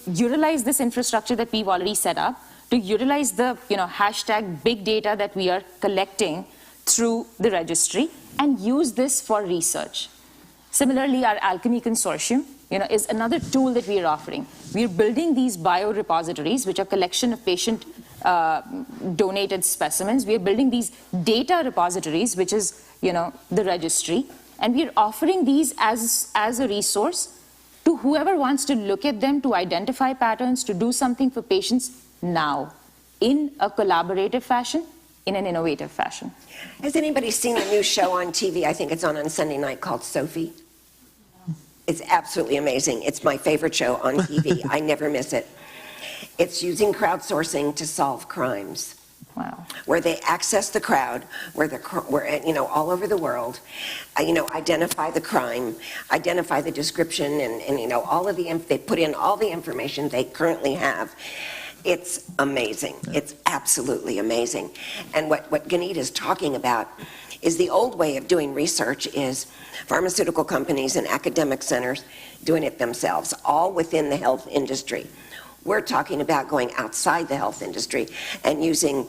utilize this infrastructure that we've already set up, to utilize the hashtag big data that we are collecting through the registry and use this for research. Similarly, our Alchemy Consortium is another tool that we are offering. We are building these biorepositories, which are a collection of patient donated specimens. We are building these data repositories, which is the registry, and we are offering these as a resource to whoever wants to look at them, to identify patterns, to do something for patients now, in a collaborative fashion, in an innovative fashion. Has anybody seen the new show on TV? I think it's on Sunday night, called Sophie. It's absolutely amazing. It's my favorite show on TV. I never miss it. It's using crowdsourcing to solve crimes. Wow. Where they access the crowd, where all over the world, identify the crime, identify the description, and all of they put in all the information they currently have. It's amazing. It's absolutely amazing. And what Ganeet is talking about is the old way of doing research is pharmaceutical companies and academic centers doing it themselves, all within the health industry. We're talking about going outside the health industry and using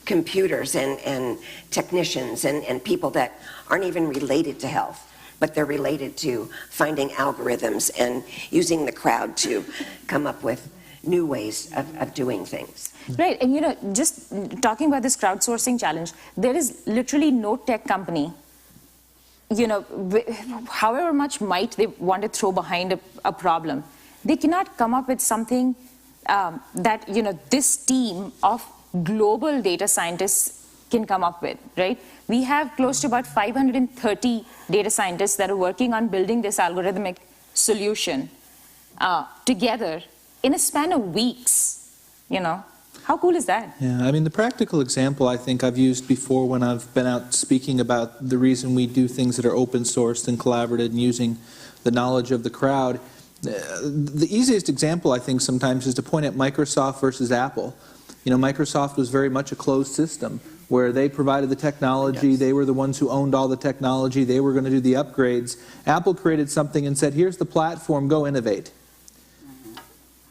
computers and technicians and people that aren't even related to health, but they're related to finding algorithms and using the crowd to come up with new ways of doing things. Right, and just talking about this crowdsourcing challenge, there is literally no tech company, however much might they want to throw behind a problem, they cannot come up with something that, this team of global data scientists can come up with, right? We have close to about 530 data scientists that are working on building this algorithmic solution together in a span of weeks, How cool is that? Yeah, I mean, the practical example I think I've used before when I've been out speaking about the reason we do things that are open sourced and collaborative and using the knowledge of the crowd. The easiest example, I think, sometimes is to point at Microsoft versus Apple. Microsoft was very much a closed system where they provided the technology, yes. They were the ones who owned all the technology, they were going to do the upgrades. Apple created something and said, here's the platform, go innovate.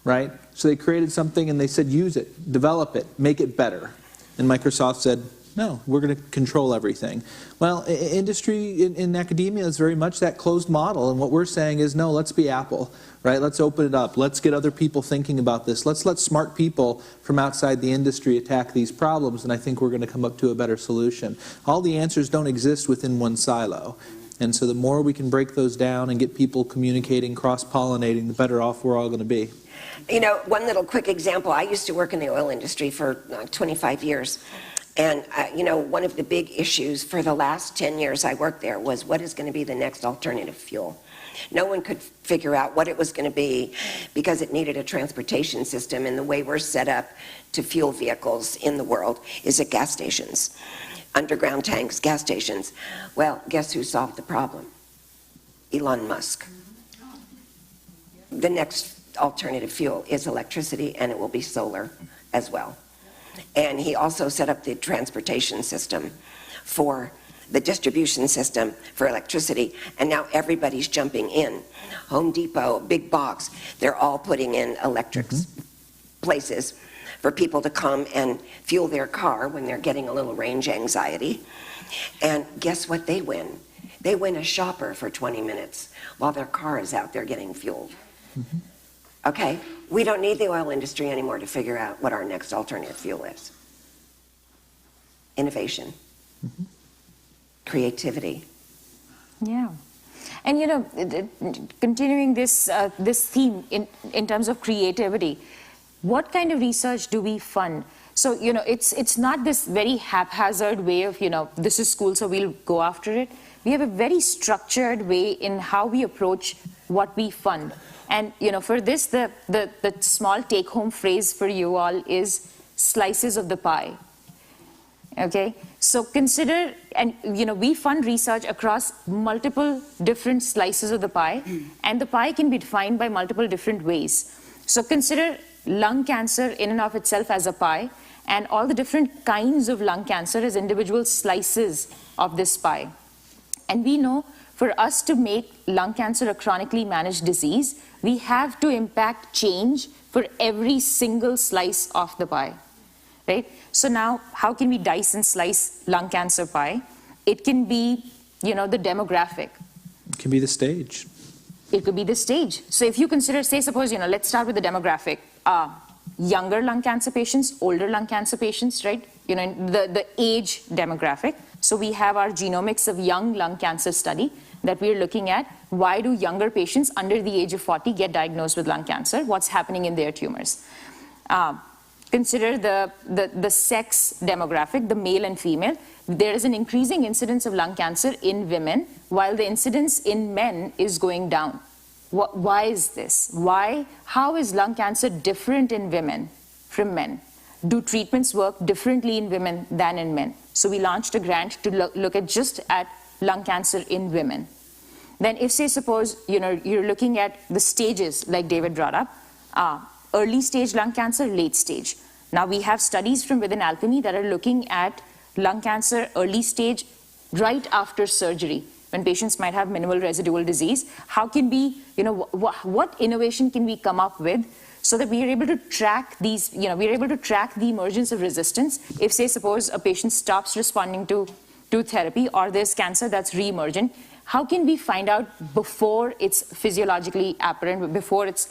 Right? So they created something and they said, use it, develop it, make it better. And Microsoft said, no, we're going to control everything. Well, industry in academia is very much that closed model, and what we're saying is, no, let's be Apple, right? Let's open it up. Let's get other people thinking about this. Let's let smart people from outside the industry attack these problems, and I think we're going to come up to a better solution. All the answers don't exist within one silo, and so the more we can break those down and get people communicating, cross-pollinating, the better off we're all going to be. One little quick example. I used to work in the oil industry for 25 years. And, one of the big issues for the last 10 years I worked there was what is going to be the next alternative fuel. No one could figure out what it was going to be because it needed a transportation system, and the way we're set up to fuel vehicles in the world is at gas stations. Underground tanks, gas stations. Well, guess who solved the problem? Elon Musk. The next alternative fuel is electricity, and it will be solar as well. And he also set up the transportation system for the distribution system for electricity, and now everybody's jumping in. Home Depot, big box, they're all putting in electric places for people to come and fuel their car when they're getting a little range anxiety. And guess what they win? They win a shopper for 20 minutes while their car is out there getting fueled. Okay, we don't need the oil industry anymore to figure out what our next alternative fuel is. Innovation, creativity. Yeah, and continuing this theme in terms of creativity, what kind of research do we fund? So it's not this very haphazard way of this is school, so we'll go after it. We have a very structured way in how we approach what we fund. And for this, the small take-home phrase for you all is slices of the pie. Okay, so consider, and we fund research across multiple different slices of the pie, and the pie can be defined by multiple different ways. So consider lung cancer in and of itself as a pie, and all the different kinds of lung cancer as individual slices of this pie. And we know for us to make lung cancer a chronically managed disease, we have to impact change for every single slice of the pie, right? So now, how can we dice and slice lung cancer pie? It can be, the demographic. It can be the stage. It could be the stage. So if you consider, say, suppose, let's start with the demographic. Younger lung cancer patients, older lung cancer patients, right? The age demographic. So we have our genomics of young lung cancer study that we're looking at. Why do younger patients under the age of 40 get diagnosed with lung cancer? What's happening in their tumors? Consider the sex demographic, the male and female. There is an increasing incidence of lung cancer in women, while the incidence in men is going down. Why is this? How is lung cancer different in women from men? Do treatments work differently in women than in men? So we launched a grant to look at just at lung cancer in women. Then if, say, suppose, you're looking at the stages, like David brought up, early stage lung cancer, late stage. Now we have studies from within Alchemy that are looking at lung cancer early stage right after surgery, when patients might have minimal residual disease. How can we, what innovation can we come up with so that we are able to track these, we are able to track the emergence of resistance if, say, suppose a patient stops responding to to therapy, or there's cancer that's re-emergent, how can we find out before it's physiologically apparent, before it's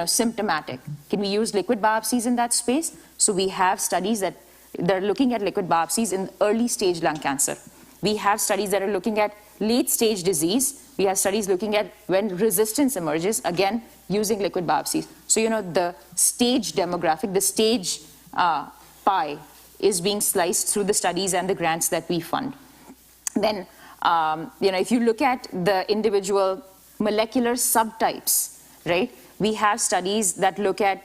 symptomatic? Can we use liquid biopsies in that space? So we have studies that they're looking at liquid biopsies in early stage lung cancer. We have studies that are looking at late stage disease. We have studies looking at when resistance emerges, again, using liquid biopsies. So, the stage demographic, the stage pie is being sliced through the studies and the grants that we fund. Then, if you look at the individual molecular subtypes, right, we have studies that look at,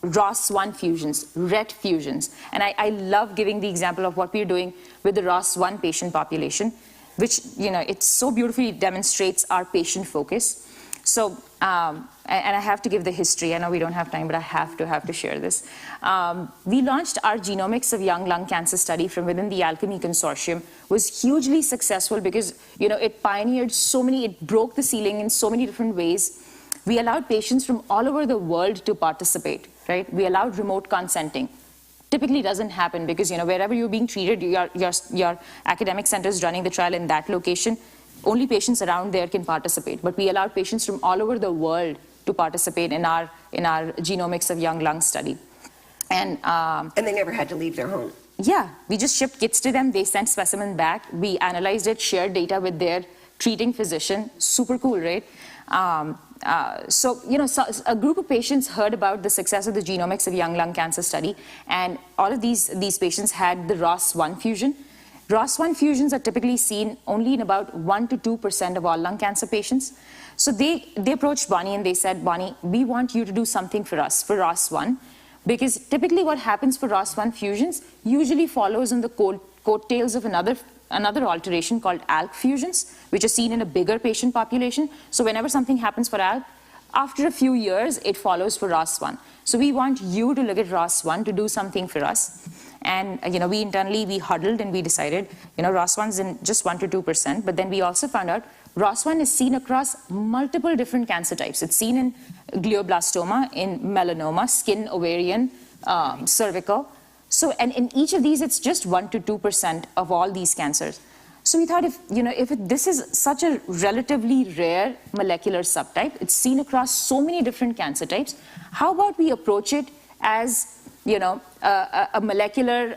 ROS1 fusions, RET fusions. And I love giving the example of what we're doing with the ROS1 patient population, which, it so beautifully demonstrates our patient focus. So, and I have to give the history. I know we don't have time, but I have to share this. We launched our Genomics of Young Lung Cancer study from within the Alchemy Consortium. Was hugely successful because, it pioneered it broke the ceiling in so many different ways. We allowed patients from all over the world to participate, right? We allowed remote consenting. Typically doesn't happen because, wherever you're being treated, your academic center is running the trial in that location. Only patients around there can participate. But we allowed patients from all over the world to participate in our Genomics of Young Lung study. And they never had to leave their home. Yeah, we just shipped kits to them. They sent specimen back. We analyzed it, shared data with their treating physician. Super cool, right? So a group of patients heard about the success of the Genomics of Young Lung Cancer study, and all of these patients had the ROS1 fusion. ROS1 fusions are typically seen only in about 1 to 2% of all lung cancer patients. So they approached Bonnie and they said, Bonnie, we want you to do something for us, for ROS1, because typically what happens for ROS1 fusions usually follows on the coattails of another alteration called ALK fusions, which are seen in a bigger patient population. So whenever something happens for ALK, after a few years, it follows for ROS1. So we want you to look at ROS1 to do something for us. And, we internally, huddled and we decided, ROS1's in just 1 to 2%. But then we also found out ROS1 is seen across multiple different cancer types. It's seen in glioblastoma, in melanoma, skin, ovarian, cervical. So, and in each of these, it's just 1 to 2% of all these cancers. So we thought if this is such a relatively rare molecular subtype, it's seen across so many different cancer types, how about we approach it as, a molecular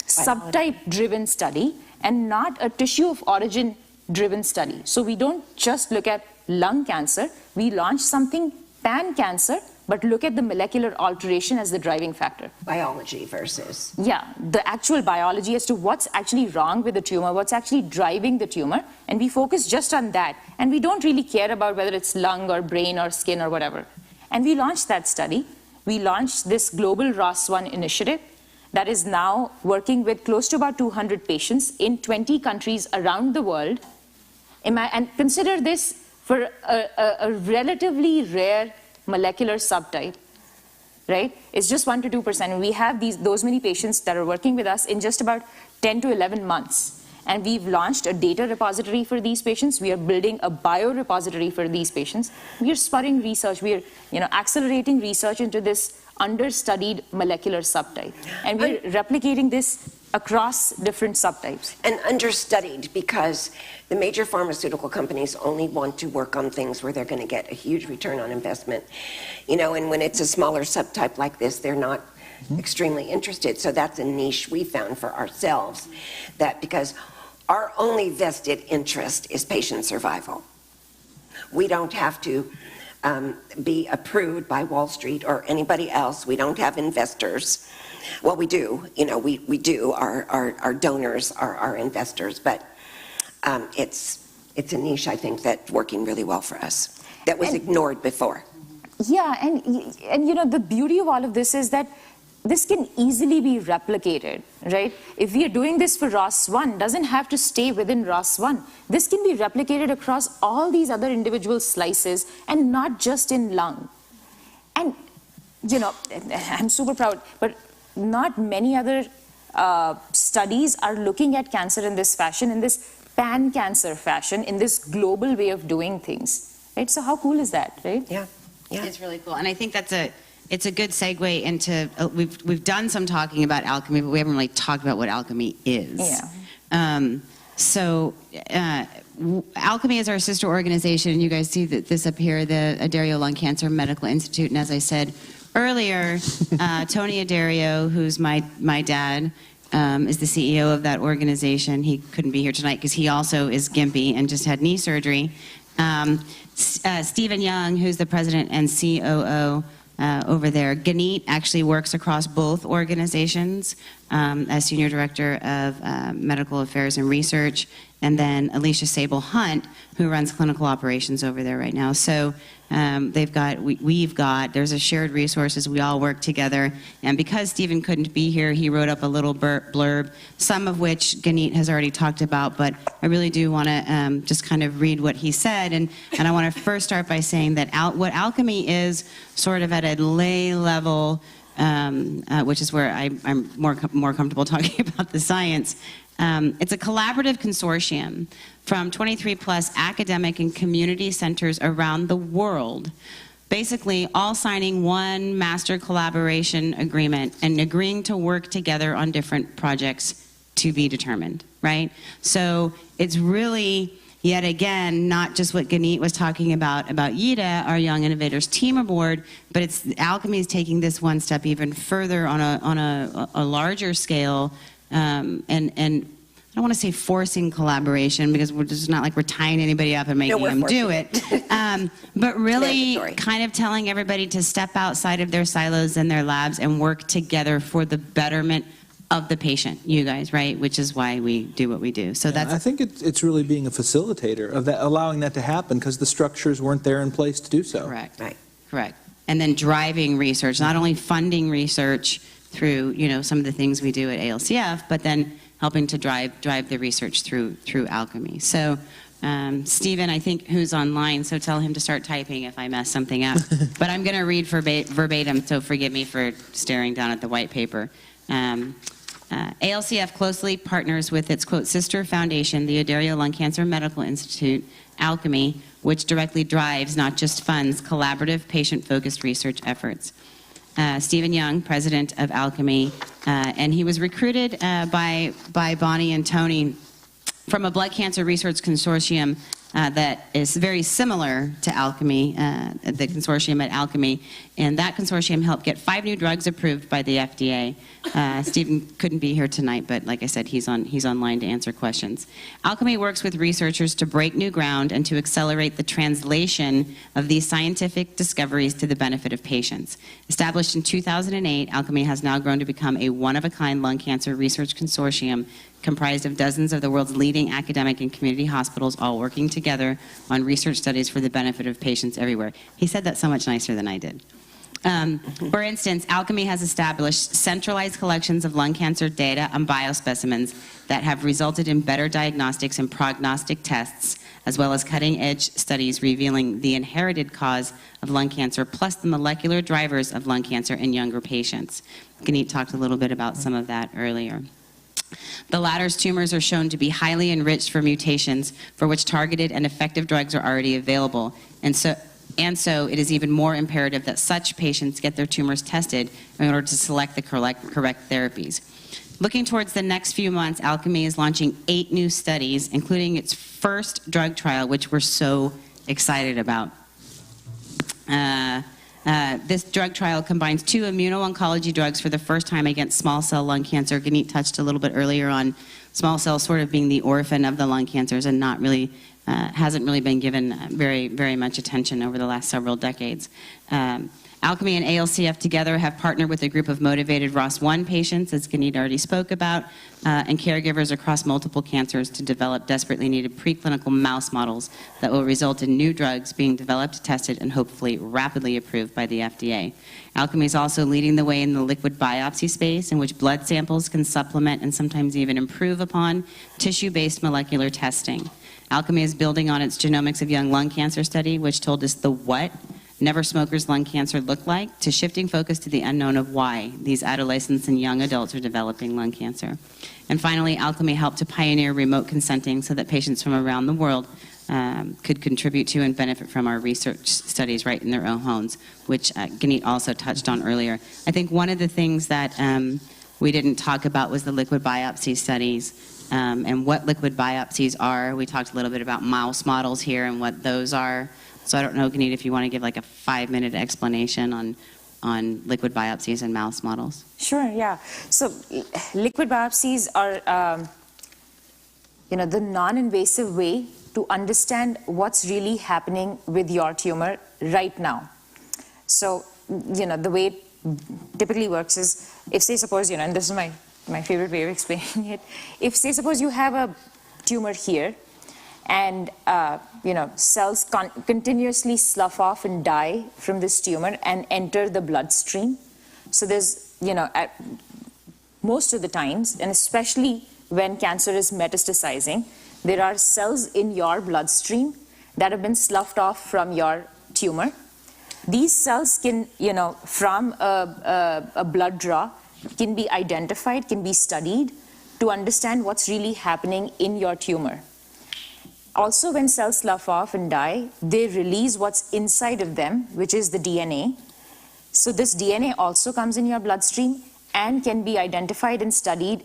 subtype-driven study and not a tissue of origin-driven study. So we don't just look at lung cancer, we launch something pan-cancer, but look at the molecular alteration as the driving factor. Biology versus... Yeah, the actual biology as to what's actually wrong with the tumor, what's actually driving the tumor, and we focus just on that. And we don't really care about whether it's lung or brain or skin or whatever. And we launched that study. We launched this global ROS1 initiative that is now working with close to about 200 patients in 20 countries around the world. And consider this for a relatively rare molecular subtype, right? It's just 1 to 2%. And we have those many patients that are working with us in just about 10 to 11 months. And we've launched a data repository for these patients. We are building a biorepository for these patients. We are spurring research. We are, accelerating research into this understudied molecular subtype. And we're replicating this across different subtypes. And understudied because the major pharmaceutical companies only want to work on things where they're going to get a huge return on investment. And when it's a smaller subtype like this, they're not extremely interested. So that's a niche we found for ourselves, that because our only vested interest is patient survival. We don't have to be approved by Wall Street or anybody else. We don't have investors. Well, we do. We do. Our donors are our investors, but it's a niche, I think, that's working really well for us. That was ignored before. Yeah, and the beauty of all of this is that this can easily be replicated, right? If we are doing this for ROS1, doesn't have to stay within ROS1. This can be replicated across all these other individual slices and not just in lung. And, I'm super proud, but not many other studies are looking at cancer in this fashion, in this pan-cancer fashion, in this global way of doing things, right? So how cool is that, right? Yeah. It's really cool. And I think it's a good segue into, we've done some talking about alchemy, but we haven't really talked about what alchemy is. Yeah. Alchemy is our sister organization. You guys see this up here, the Addario Lung Cancer Medical Institute. And as I said earlier, Tony Addario, who's my dad, is the CEO of that organization. He couldn't be here tonight because he also is gimpy and just had knee surgery. Stephen Young, who's the president and COO over there. Ganit actually works across both organizations as Senior Director of Medical Affairs and Research, and then Alicia Sable Hunt, who runs clinical operations over there right now. So there's a shared resources, we all work together, and because Stephen couldn't be here, he wrote up a little blurb, some of which Ganit has already talked about, but I really do want to just kind of read what he said, and I want to first start by saying that what Alchemy is, sort of at a lay level, which is where I'm more comfortable talking about the science. It's a collaborative consortium from 23 plus academic and community centers around the world, basically all signing one master collaboration agreement and agreeing to work together on different projects to be determined, right? So it's really, yet again, not just what Ganit was talking about YIDA, our Young Innovators Team Award, but it's Alchemy is taking this one step even further on a larger scale, and I don't want to say forcing collaboration because we're just not like we're tying anybody up and making them do it, but really kind of telling everybody to step outside of their silos and their labs and work together for the betterment of the patient, you guys, right? Which is why we do what we do. So that's. I think it's really being a facilitator of that, allowing that to happen because the structures weren't there in place to do so. Correct. Right. Correct. And then driving research, not only funding research through some of the things we do at ALCF, but then helping to drive the research through Alchemy. So Stephen, I think, who's online, so tell him to start typing if I mess something up. But I'm going to read verbatim, so forgive me for staring down at the white paper. ALCF closely partners with its, quote, sister foundation, the Addario Lung Cancer Medical Institute, Alchemy, which directly drives, not just funds, collaborative patient-focused research efforts. Stephen Young, president of Alchemy, and he was recruited by Bonnie and Tony from a blood cancer research consortium that is very similar to Alchemy, the consortium at Alchemy, and that consortium helped get 5 new drugs approved by the FDA. Stephen couldn't be here tonight, but like I said, he's online to answer questions. Alchemy works with researchers to break new ground and to accelerate the translation of these scientific discoveries to the benefit of patients. Established in 2008, Alchemy has now grown to become a one-of-a-kind lung cancer research consortium comprised of dozens of the world's leading academic and community hospitals all working together on research studies for the benefit of patients everywhere. He said that so much nicer than I did. For instance, Alchemy has established centralized collections of lung cancer data and biospecimens that have resulted in better diagnostics and prognostic tests, as well as cutting-edge studies revealing the inherited cause of lung cancer, plus the molecular drivers of lung cancer in younger patients. Ganit talked a little bit about some of that earlier. The latter's tumors are shown to be highly enriched for mutations for which targeted and effective drugs are already available. And so it is even more imperative that such patients get their tumors tested in order to select the correct therapies. Looking towards the next few months, Alchemy is launching 8 new studies, including its first drug trial, which we're so excited about. This drug trial combines 2 immuno-oncology drugs for the first time against small cell lung cancer. Ganit touched a little bit earlier on small cell sort of being the orphan of the lung cancers and not really, hasn't really been given very, very much attention over the last several decades. Alchemy and ALCF together have partnered with a group of motivated ROS1 patients, as Ganit already spoke about, and caregivers across multiple cancers to develop desperately needed preclinical mouse models that will result in new drugs being developed, tested, and hopefully rapidly approved by the FDA. Alchemy is also leading the way in the liquid biopsy space, in which blood samples can supplement and sometimes even improve upon tissue-based molecular testing. Alchemy is building on its Genomics of Young Lung Cancer study, which told us the what never smokers' lung cancer look like, to shifting focus to the unknown of why these adolescents and young adults are developing lung cancer. And finally, Alchemy helped to pioneer remote consenting so that patients from around the world could contribute to and benefit from our research studies right in their own homes, which Ganit also touched on earlier. I think one of the things that we didn't talk about was the liquid biopsy studies. and what liquid biopsies are. We talked a little bit about mouse models here and what those are. So I don't know, Ganit, if you want to give like a 5-minute explanation on liquid biopsies and mouse models. Sure, yeah. So liquid biopsies are, the non-invasive way to understand what's really happening with your tumor right now. So, the way it typically works is, if say suppose, and this is my favorite way of explaining it, if say suppose you have a tumor here, and cells continuously slough off and die from this tumor and enter the bloodstream. So there's, most of the times, and especially when cancer is metastasizing, there are cells in your bloodstream that have been sloughed off from your tumor. These cells can, from a blood draw, can be identified, can be studied to understand what's really happening in your tumor. Also, when cells slough off and die, they release what's inside of them, which is the DNA. So this DNA also comes in your bloodstream and can be identified and studied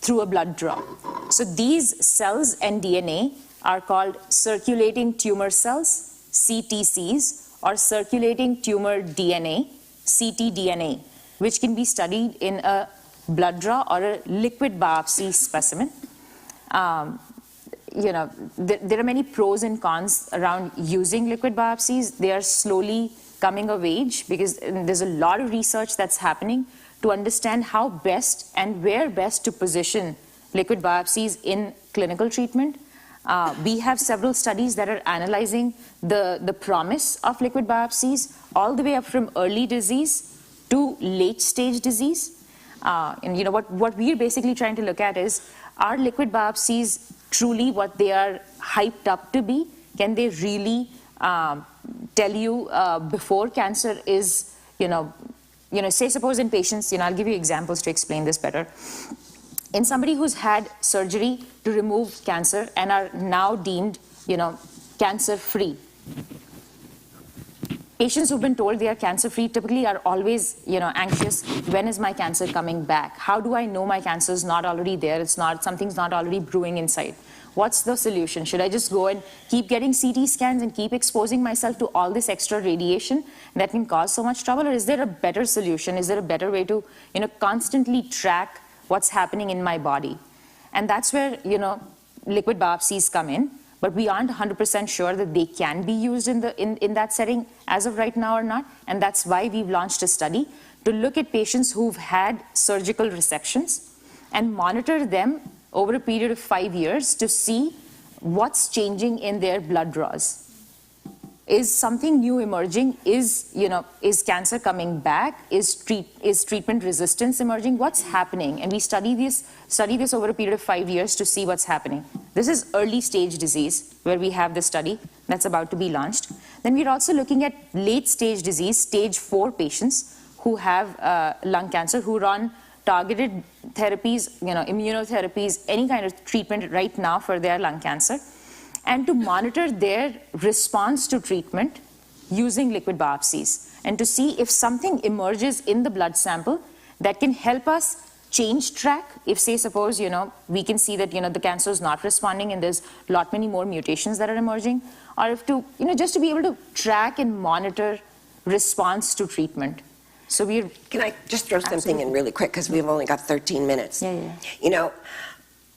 through a blood draw. So these cells and DNA are called circulating tumor cells, CTCs, or circulating tumor DNA, ctDNA, which can be studied in a blood draw or a liquid biopsy specimen. There are many pros and cons around using liquid biopsies. They are slowly coming of age because there's a lot of research that's happening to understand how best and where best to position liquid biopsies in clinical treatment. We have several studies that are analyzing the promise of liquid biopsies all the way up from early disease to late stage disease. And what we're basically trying to look at is, are liquid biopsies truly what they are hyped up to be? Can they really tell you before cancer is, say suppose in patients, I'll give you examples to explain this better. In somebody who's had surgery to remove cancer and are now deemed, cancer-free. Patients who've been told they are cancer-free typically are always, anxious. When is my cancer coming back? How do I know my cancer is not already there? Something's not already brewing inside. What's the solution? Should I just go and keep getting CT scans and keep exposing myself to all this extra radiation that can cause so much trouble? Or is there a better solution? Is there a better way to, constantly track what's happening in my body? And that's where, liquid biopsies come in. But we aren't 100% sure that they can be used in that setting as of right now or not. And that's why we've launched a study to look at patients who've had surgical resections and monitor them over a period of 5 years to see what's changing in their blood draws. Is something new emerging? Is cancer coming back? Is treatment resistance emerging? What's happening? And we study this over a period of 5 years to see what's happening. This is early stage disease where we have this study that's about to be launched. Then we're also looking at late stage disease, stage 4 patients who have lung cancer, who are on targeted therapies, immunotherapies, any kind of treatment right now for their lung cancer, and to monitor their response to treatment using liquid biopsies, and to see if something emerges in the blood sample that can help us change track. If, say, suppose, we can see that, the cancer is not responding and there's a lot many more mutations that are emerging, or if to, just to be able to track and monitor response to treatment. So Can I just throw something in really quick, because we've only got 13 minutes. Yeah.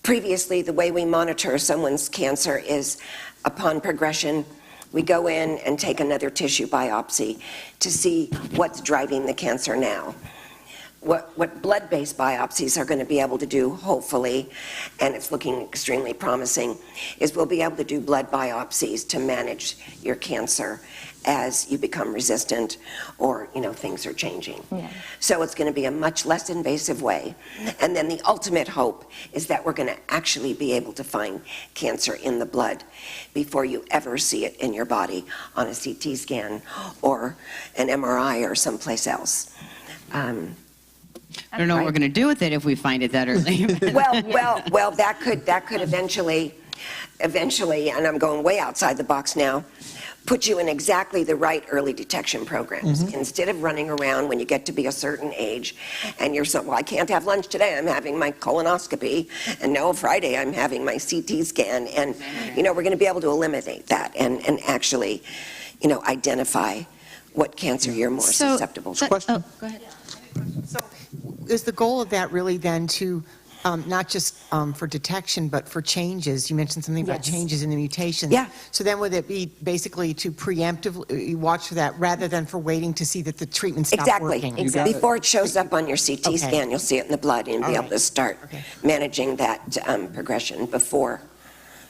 Previously, the way we monitor someone's cancer is upon progression, we go in and take another tissue biopsy to see what's driving the cancer now. What blood-based biopsies are going to be able to do, hopefully, and it's looking extremely promising, is we'll be able to do blood biopsies to manage your cancer as you become resistant or, things are changing. Yeah. So it's going to be a much less invasive way. And then the ultimate hope is that we're going to actually be able to find cancer in the blood before you ever see it in your body on a CT scan or an MRI or someplace else. I don't know what we're going to do with it if we find it that early. well, that could eventually, and I'm going way outside the box now, put you in exactly the right early detection programs. Instead of running around when you get to be a certain age and you're so, well, I can't have lunch today, I'm having my colonoscopy, and no, Friday I'm having my CT scan, and, you know, we're going to be able to eliminate that and actually, you know, identify what cancer you're more susceptible to. Question? Go ahead. Is the goal of that really then to not just for detection, but for changes? You mentioned something about changes in the mutations. Yeah. So then would it be basically to preemptively watch for that rather than for waiting to see that the treatment stops working? Exactly. Before it shows up on your CT scan, you'll see it in the blood and be able to start managing that progression before.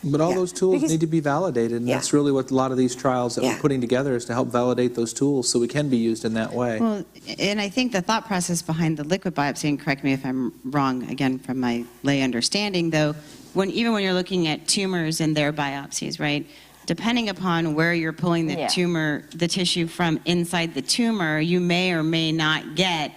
But all those tools need to be validated, and that's really what a lot of these trials that we're putting together is to help validate those tools so we can be used in that way. Well, and I think the thought process behind the liquid biopsy, and correct me if I'm wrong, again, from my lay understanding, though, even when you're looking at tumors and their biopsies, right, depending upon where you're pulling the tumor, the tissue from inside the tumor, you may or may not get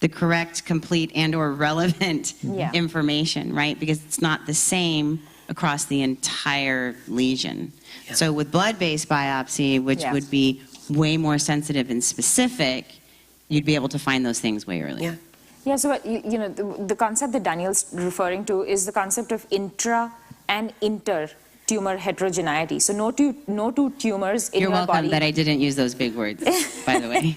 the correct, complete, and or relevant information, right, because it's not the same across the entire lesion. So with blood-based biopsy, which would be way more sensitive and specific, you'd be able to find those things way earlier. Yeah, so you know, the concept that Danielle's referring to is the concept of intra and inter tumor heterogeneity. So no two tumors in your body. You're welcome that I didn't use those big words, by the way.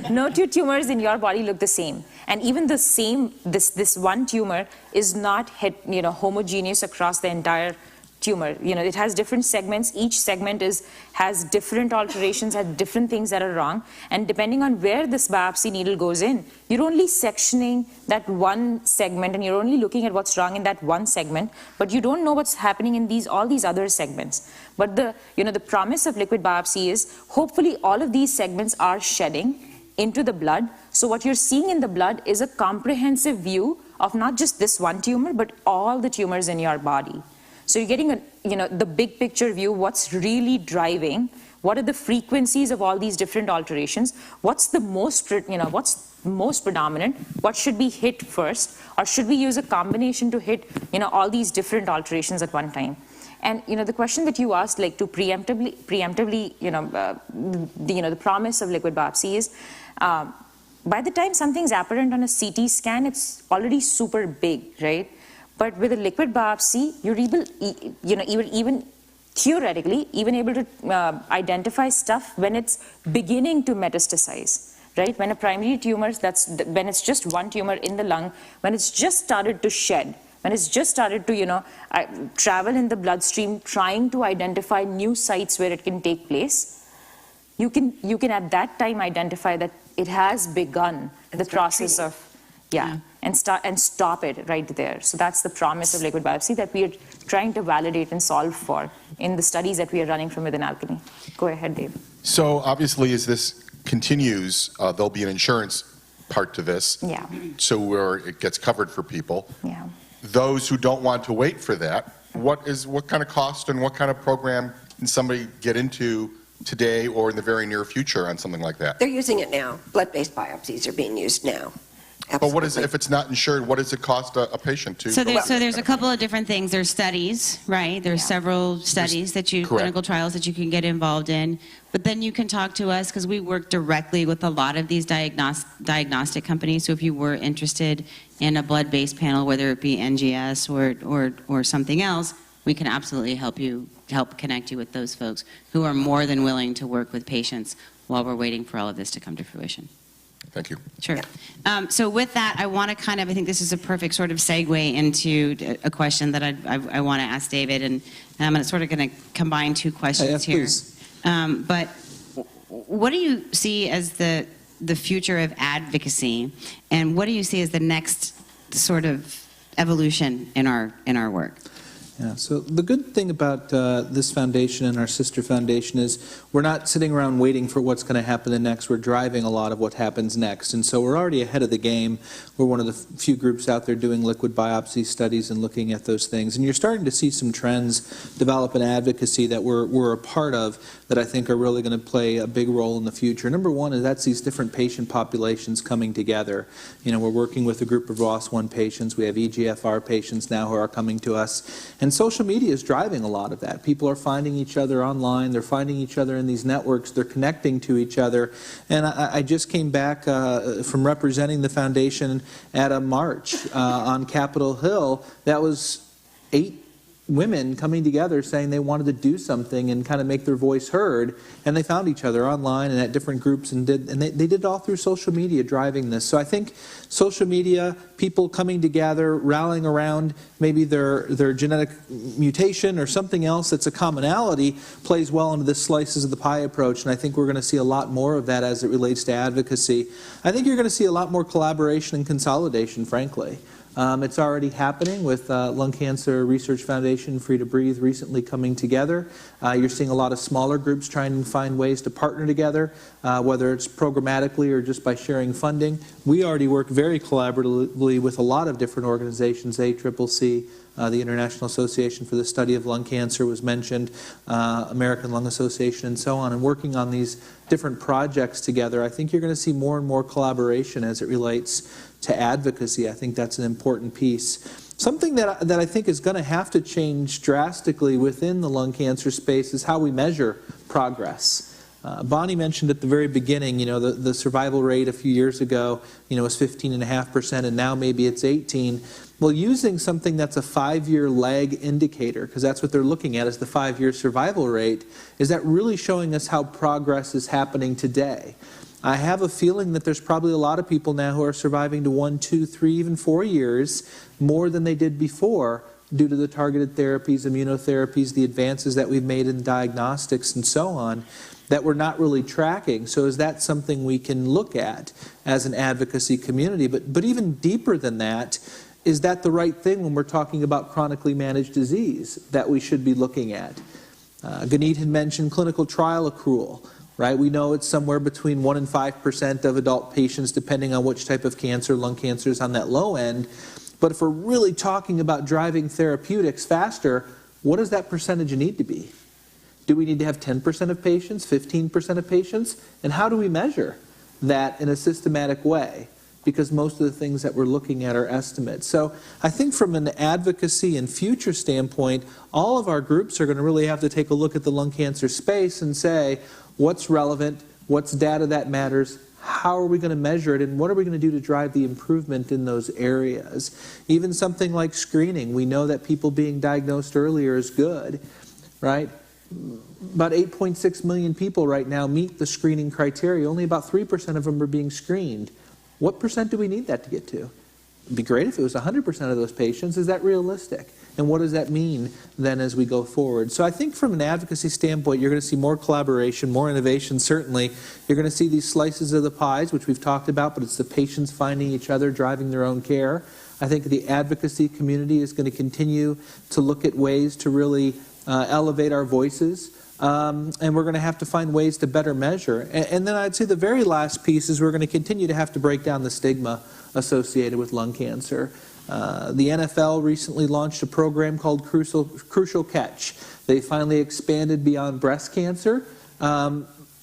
No two tumors in your body look the same. And even the same, this one tumor is not homogeneous across the entire tumor. You know, it has different segments. Each segment has different alterations, has different things that are wrong. And depending on where this biopsy needle goes in, you're only sectioning that one segment and you're only looking at what's wrong in that one segment, but you don't know what's happening in all these other segments. But the promise of liquid biopsy is hopefully all of these segments are shedding into the blood. So what you're seeing in the blood is a comprehensive view of not just this one tumor, but all the tumors in your body. So you're getting the big picture view, what's really driving, what are the frequencies of all these different alterations, what's the most predominant, what should be hit first, or should we use a combination to hit, all these different alterations at one time. And, the question that you asked, like to preemptively, the promise of liquid biopsy is, by the time something's apparent on a CT scan, it's already super big, right? But with a liquid biopsy, you're even theoretically even able to identify stuff when it's beginning to metastasize, right? When a primary tumor, when it's just one tumor in the lung, when it's just started to shed, when it's just started to, travel in the bloodstream, trying to identify new sites where it can take place, you can at that time identify that it has begun the process of, and stop it right there. So that's the promise of liquid biopsy that we are trying to validate and solve for in the studies that we are running from within Alchemy. Go ahead, Dave. So obviously, as this continues, there'll be an insurance part to this. Yeah. So where it gets covered for people. Yeah. Those who don't want to wait for that, what kind of cost and what kind of program can somebody get into today or in the very near future on something like that? They're using it now. Blood-based biopsies are being used now. Absolutely. But what is, if it's not insured, what does it cost a patient to? So there's a couple of different things. There's studies, right? There's several studies clinical trials that you can get involved in. But then you can talk to us because we work directly with a lot of these diagnostic companies. So if you were interested in a blood-based panel, whether it be NGS or something else, we can absolutely help connect you with those folks who are more than willing to work with patients while we're waiting for all of this to come to fruition. Thank you. Sure. So with that, I want to I think this is a perfect sort of segue into a question that I want to ask David, and I'm going to combine two questions here. Please. But what do you see as the future of advocacy, and what do you see as the next sort of evolution in our work? Yeah, so the good thing about this foundation and our sister foundation is we're not sitting around waiting for what's going to happen next. We're driving a lot of what happens next. And so we're already ahead of the game. We're one of the few groups out there doing liquid biopsy studies and looking at those things. And you're starting to see some trends develop in advocacy that we're a part of that I think are really going to play a big role in the future. Number one is that's these different patient populations coming together. We're working with a group of ROS1 patients. We have EGFR patients now who are coming to us. And social media is driving a lot of that. People are finding each other online. They're finding each other in these networks. They're connecting to each other. And I just came back from representing the foundation at a march on Capitol Hill. That was 8 women coming together saying they wanted to do something and kind of make their voice heard, and they found each other online and at different groups and they did it all through social media driving this. So I think social media, people coming together, rallying around maybe their genetic mutation or something else that's a commonality plays well into this slices of the pie approach, and I think we're going to see a lot more of that as it relates to advocacy. I think you're going to see a lot more collaboration and consolidation, frankly. It's already happening with Lung Cancer Research Foundation, Free to Breathe recently coming together. You're seeing a lot of smaller groups trying to find ways to partner together, whether it's programmatically or just by sharing funding. We already work very collaboratively with a lot of different organizations, ACCC, the International Association for the Study of Lung Cancer was mentioned, American Lung Association, and so on, and working on these different projects together. I think you're going to see more and more collaboration as it relates to advocacy. I think that's an important piece. Something that I think is going to have to change drastically within the lung cancer space is how we measure progress. Bonnie mentioned at the very beginning, the survival rate a few years ago, was 15.5%, and now maybe it's 18%. Well, using something that's a 5-year lag indicator, because that's what they're looking at is the 5-year survival rate, is that really showing us how progress is happening today? I have a feeling that there's probably a lot of people now who are surviving to 1, 2, 3, even 4 years more than they did before due to the targeted therapies, immunotherapies, the advances that we've made in diagnostics and so on that we're not really tracking. So is that something we can look at as an advocacy community? But even deeper than that, is that the right thing when we're talking about chronically managed disease that we should be looking at? Ganeet had mentioned clinical trial accrual. Right? We know it's somewhere between 1% and 5% of adult patients, depending on which type of cancer. Lung cancer is on that low end. But if we're really talking about driving therapeutics faster, what does that percentage need to be? Do we need to have 10% of patients, 15% of patients? And how do we measure that in a systematic way? Because most of the things that we're looking at are estimates. So I think from an advocacy and future standpoint, all of our groups are going to really have to take a look at the lung cancer space and say, what's relevant, what's data that matters, how are we going to measure it, and what are we going to do to drive the improvement in those areas? Even something like screening, we know that people being diagnosed earlier is good, right? About 8.6 million people right now meet the screening criteria. Only about 3% of them are being screened. What percent do we need that to get to? It'd be great if it was 100% of those patients. Is that realistic? And what does that mean then as we go forward? So I think from an advocacy standpoint, you're going to see more collaboration, more innovation, certainly. You're going to see these slices of the pies, which we've talked about, but it's the patients finding each other, driving their own care. I think the advocacy community is going to continue to look at ways to really elevate our voices. And we're going to have to find ways to better measure. And then I'd say the very last piece is we're going to continue to have to break down the stigma associated with lung cancer. The NFL recently launched a program called Crucial Catch. They finally expanded beyond breast cancer.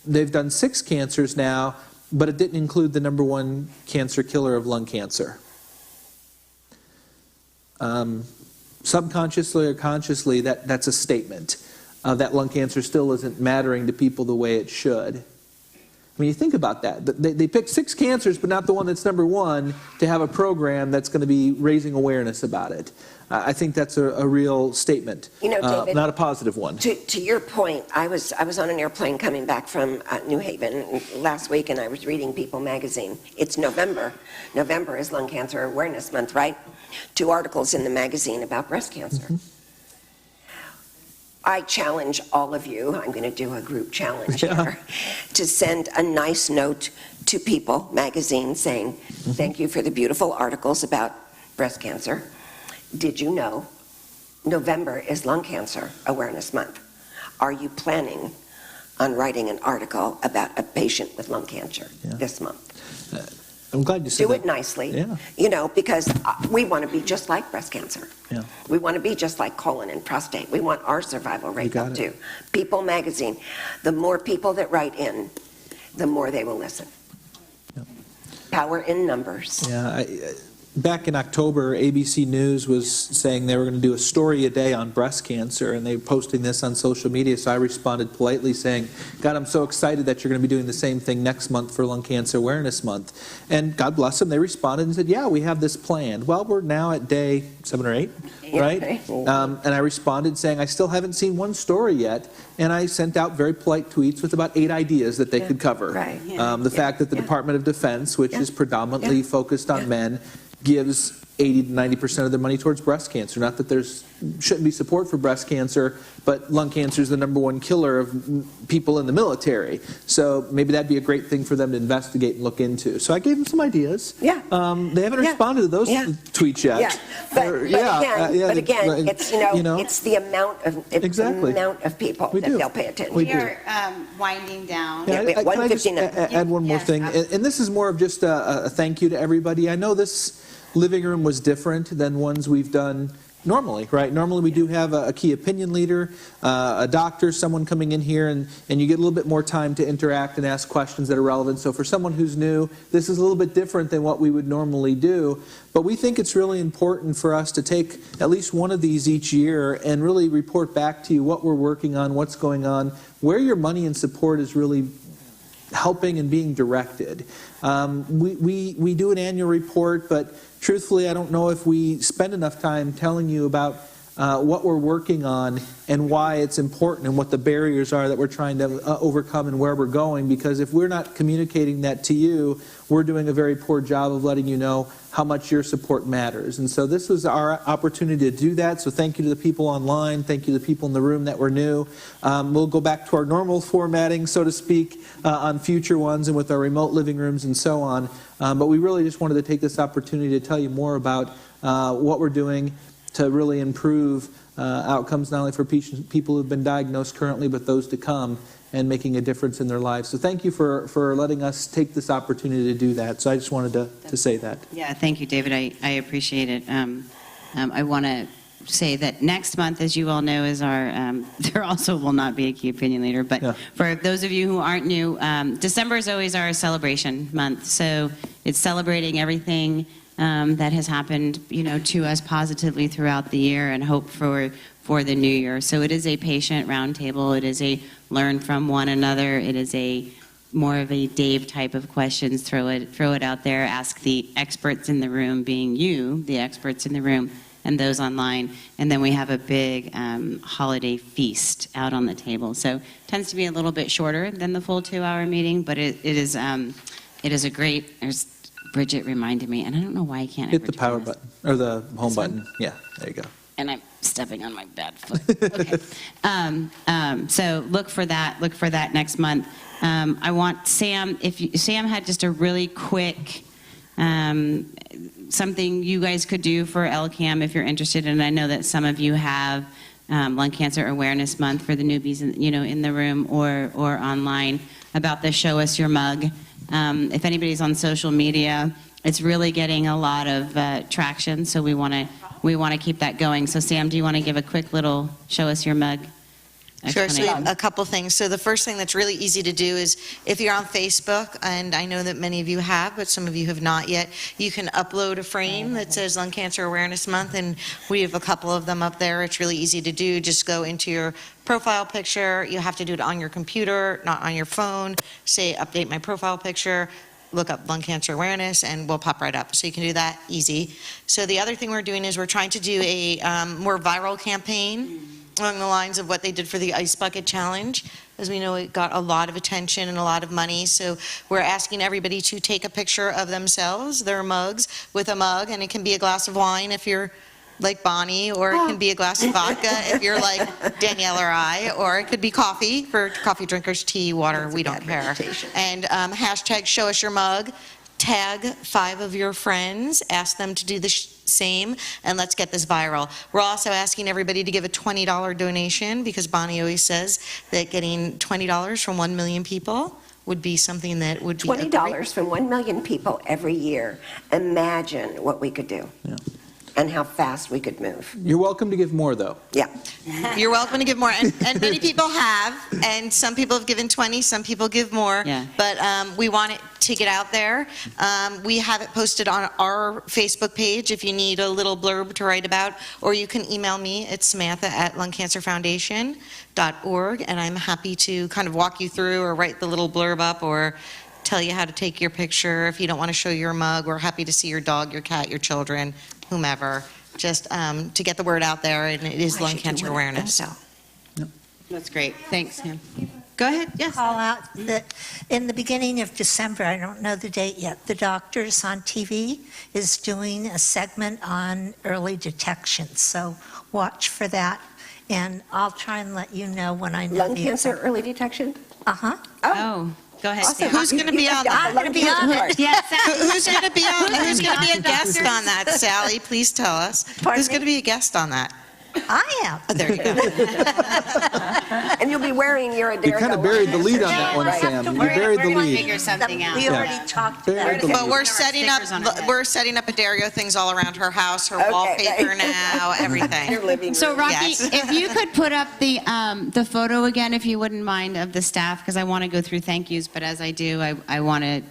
They've done 6 cancers now, but it didn't include the #1 cancer killer of lung cancer. Subconsciously or consciously, that's a statement. That lung cancer still isn't mattering to people the way it should. I mean, you think about that. They picked 6 cancers, but not the one that's #1, to have a program that's going to be raising awareness about it. I think that's a real statement, David, not a positive one. To your point, I was on an airplane coming back from New Haven last week, and I was reading People magazine. It's November. November is Lung Cancer Awareness Month, right? 2 articles in the magazine about breast cancer. Mm-hmm. I challenge all of you, I'm going to do a group challenge here, to send a nice note to People magazine saying, thank you for the beautiful articles about breast cancer. Did you know November is Lung Cancer Awareness Month? Are you planning on writing an article about a patient with lung cancer this month? I'm glad you said Do it nicely, because we want to be just like breast cancer. Yeah. We want to be just like colon and prostate. We want our survival rate up too. People magazine, the more people that write in, the more they will listen. Yeah. Power in numbers. Yeah, back in October, ABC News was saying they were going to do a story a day on breast cancer, and they were posting this on social media, so I responded politely saying, God, I'm so excited that you're going to be doing the same thing next month for Lung Cancer Awareness Month. And God bless them, they responded and said, yeah, we have this planned. Well, we're now at day 7 or 8, right? And I responded saying, I still haven't seen one story yet, and I sent out very polite tweets with about 8 ideas that they could cover. Right. The fact that the Department of Defense, which is predominantly focused on men, gives 80 to 90% of their money towards breast cancer. Not that there's shouldn't be support for breast cancer, but lung cancer is the #1 killer of people in the military. So maybe that'd be a great thing for them to investigate and look into. So I gave them some ideas. Yeah. They haven't responded to those tweets yet. Yeah. But again, it's it's the amount of people that they'll pay attention. We are winding down. Yeah, can I just add one more thing? And this is more of just a thank you to everybody. I know this living room was different than ones we've done normally, right? Normally we do have a key opinion leader, a doctor, someone coming in here, and you get a little bit more time to interact and ask questions that are relevant. So for someone who's new, this is a little bit different than what we would normally do. But we think it's really important for us to take at least one of these each year and really report back to you what we're working on, what's going on, where your money and support is really helping and being directed. We do an annual report, but truthfully, I don't know if we spend enough time telling you about what we're working on and why it's important and what the barriers are that we're trying to overcome and where we're going, because if we're not communicating that to you, we're doing a very poor job of letting you know how much your support matters. And so this was our opportunity to do that. So thank you to the people online. Thank you to the people in the room that were new. We'll go back to our normal formatting, so to speak, on future ones and with our remote living rooms and so on. But we really just wanted to take this opportunity to tell you more about what we're doing to really improve outcomes, not only for people who've been diagnosed currently, but those to come, and making a difference in their lives. So thank you for letting us take this opportunity to do that. So I just wanted to say that. Yeah, thank you, David. I appreciate it. I want to say that next month, as you all know, is our, there also will not be a key opinion leader, but for those of you who aren't new, December is always our celebration month. So it's celebrating everything that has happened, to us positively throughout the year, and hope for the new year. So it is a patient roundtable. It is a learn from one another. It is a more of a Dave type of questions. Throw it out there. Ask the experts in the room, being you, the experts in the room, and those online. And then we have a big holiday feast out on the table. So it tends to be a little bit shorter than the full 2-hour meeting, but it is a great. Bridget reminded me, and I don't know why I can't hit the power button, or the home button. Yeah, there you go. And I'm stepping on my bad foot. Okay. So look for that next month. I want Sam, Sam had just a really quick, something you guys could do for LCAM if you're interested, and I know that some of you have Lung Cancer Awareness Month for the newbies, in the room or online, about the Show Us Your Mug. If anybody's on social media, it's really getting a lot of traction, so we want to keep that going. So Sam, do you want to give a quick little Show Us Your Mug? Sure, so a couple things. So the first thing that's really easy to do is, if you're on Facebook, and I know that many of you have, but some of you have not yet, you can upload a frame that says Lung Cancer Awareness Month, and we have a couple of them up there. It's really easy to do. Just go into your profile picture. You have to do it on your computer, not on your phone. Say, update my profile picture, look up lung cancer awareness, and we'll pop right up. So you can do that easy. So the other thing we're doing is we're trying to do a more viral campaign along the lines of what they did for the Ice Bucket Challenge. As we know, it got a lot of attention and a lot of money. So we're asking everybody to take a picture of themselves, their mugs, with a mug, and it can be a glass of wine if you're like Bonnie, or it can be a glass of vodka if you're like Danielle or I, or it could be coffee for coffee drinkers, tea, water, we don't care. And hashtag Show Us Your Mug. Tag 5 of your friends, ask them to do the same, and let's get this viral. We're also asking everybody to give a $20 donation, because Bonnie always says that getting $20 from 1 million people would be something that would be $20 from 1 million people every year. Imagine what we could do. Yeah. and how fast we could move. You're welcome to give more, though. Yeah. You're welcome to give more, and many people have, and some people have given 20, some people give more. Yeah. But we want it to get out there. We have it posted on our Facebook page if you need a little blurb to write about, or you can email me at samantha@lungcancerfoundation.org, and I'm happy to kind of walk you through or write the little blurb up or tell you how to take your picture. If you don't want to show your mug, we're happy to see your dog, your cat, your children, whomever, just to get the word out there, and it is lung cancer awareness. That's great. Thanks, Sam. Go ahead. Yes. Call out that in the beginning of December, I don't know the date yet, the Doctors on TV is doing a segment on early detection. So watch for that, and I'll try and let you know when I know. Lung cancer early detection? Uh-huh. Oh, go ahead. Awesome. Who's going to be on I'm going to be on it. Who's going to be on? Who's going to be a guest on that? Sally, please tell us. Who's going to be a guest on that? I am. Oh, there you go. And you'll be wearing your Adaro. You kind of buried the lead on that one, I have Sam. to You worry. buried the We're gonna lead. figure something out. We already talked about Buried it. the But lead. we're setting up, stickers on her head. we're setting up Dario things all around her house, her Okay, wallpaper thanks. now, everything. Your living room. So Rocky, Yes. if you could put up the photo again, if you wouldn't mind, of the staff, because I want to go through thank yous, but as I do, I want to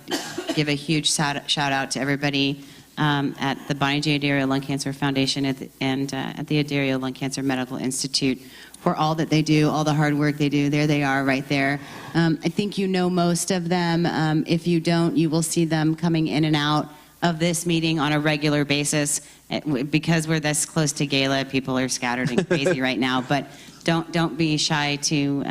give a huge shout out to everybody at the Bonnie J. Adario Lung Cancer Foundation and at the Adario Lung Cancer Medical Institute for all that they do, all the hard work they do. There they are right there. I think you know most of them. If you don't, you will see them coming in and out of this meeting on a regular basis. Because we're this close to gala, people are scattered and crazy right now, but don't be shy to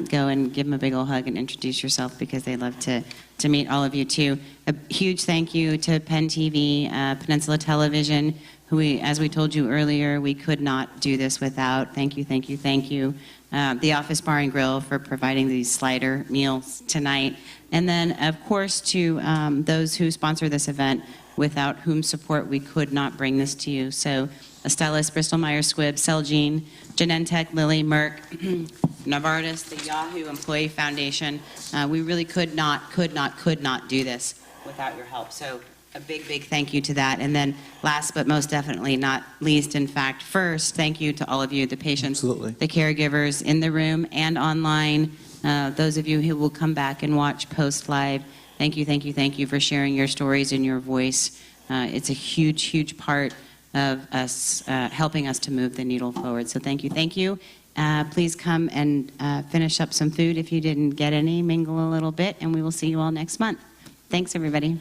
go and give them a big old hug and introduce yourself, because they love to meet all of you too. A huge thank you to Penn TV, Peninsula Television, who as we told you earlier, we could not do this without. Thank you, thank you, thank you. The Office Bar and Grill for providing these slider meals tonight. And then, of course, to those who sponsor this event, without whom support we could not bring this to you. So Astellas, Bristol Myers Squibb, Celgene, Genentech, Lilly, Merck, Novartis, the Yahoo Employee Foundation. We really could not do this without your help. So a big thank you to that. And then last but most definitely not least, in fact, first, thank you to all of you, the patients, Absolutely. the caregivers in the room and online, those of you who will come back and watch post live. Thank you for sharing your stories and your voice. It's a huge part of us helping us to move the needle forward. So thank you. Please come and finish up some food if you didn't get any, mingle a little bit, and we will see you all next month. Thanks, everybody.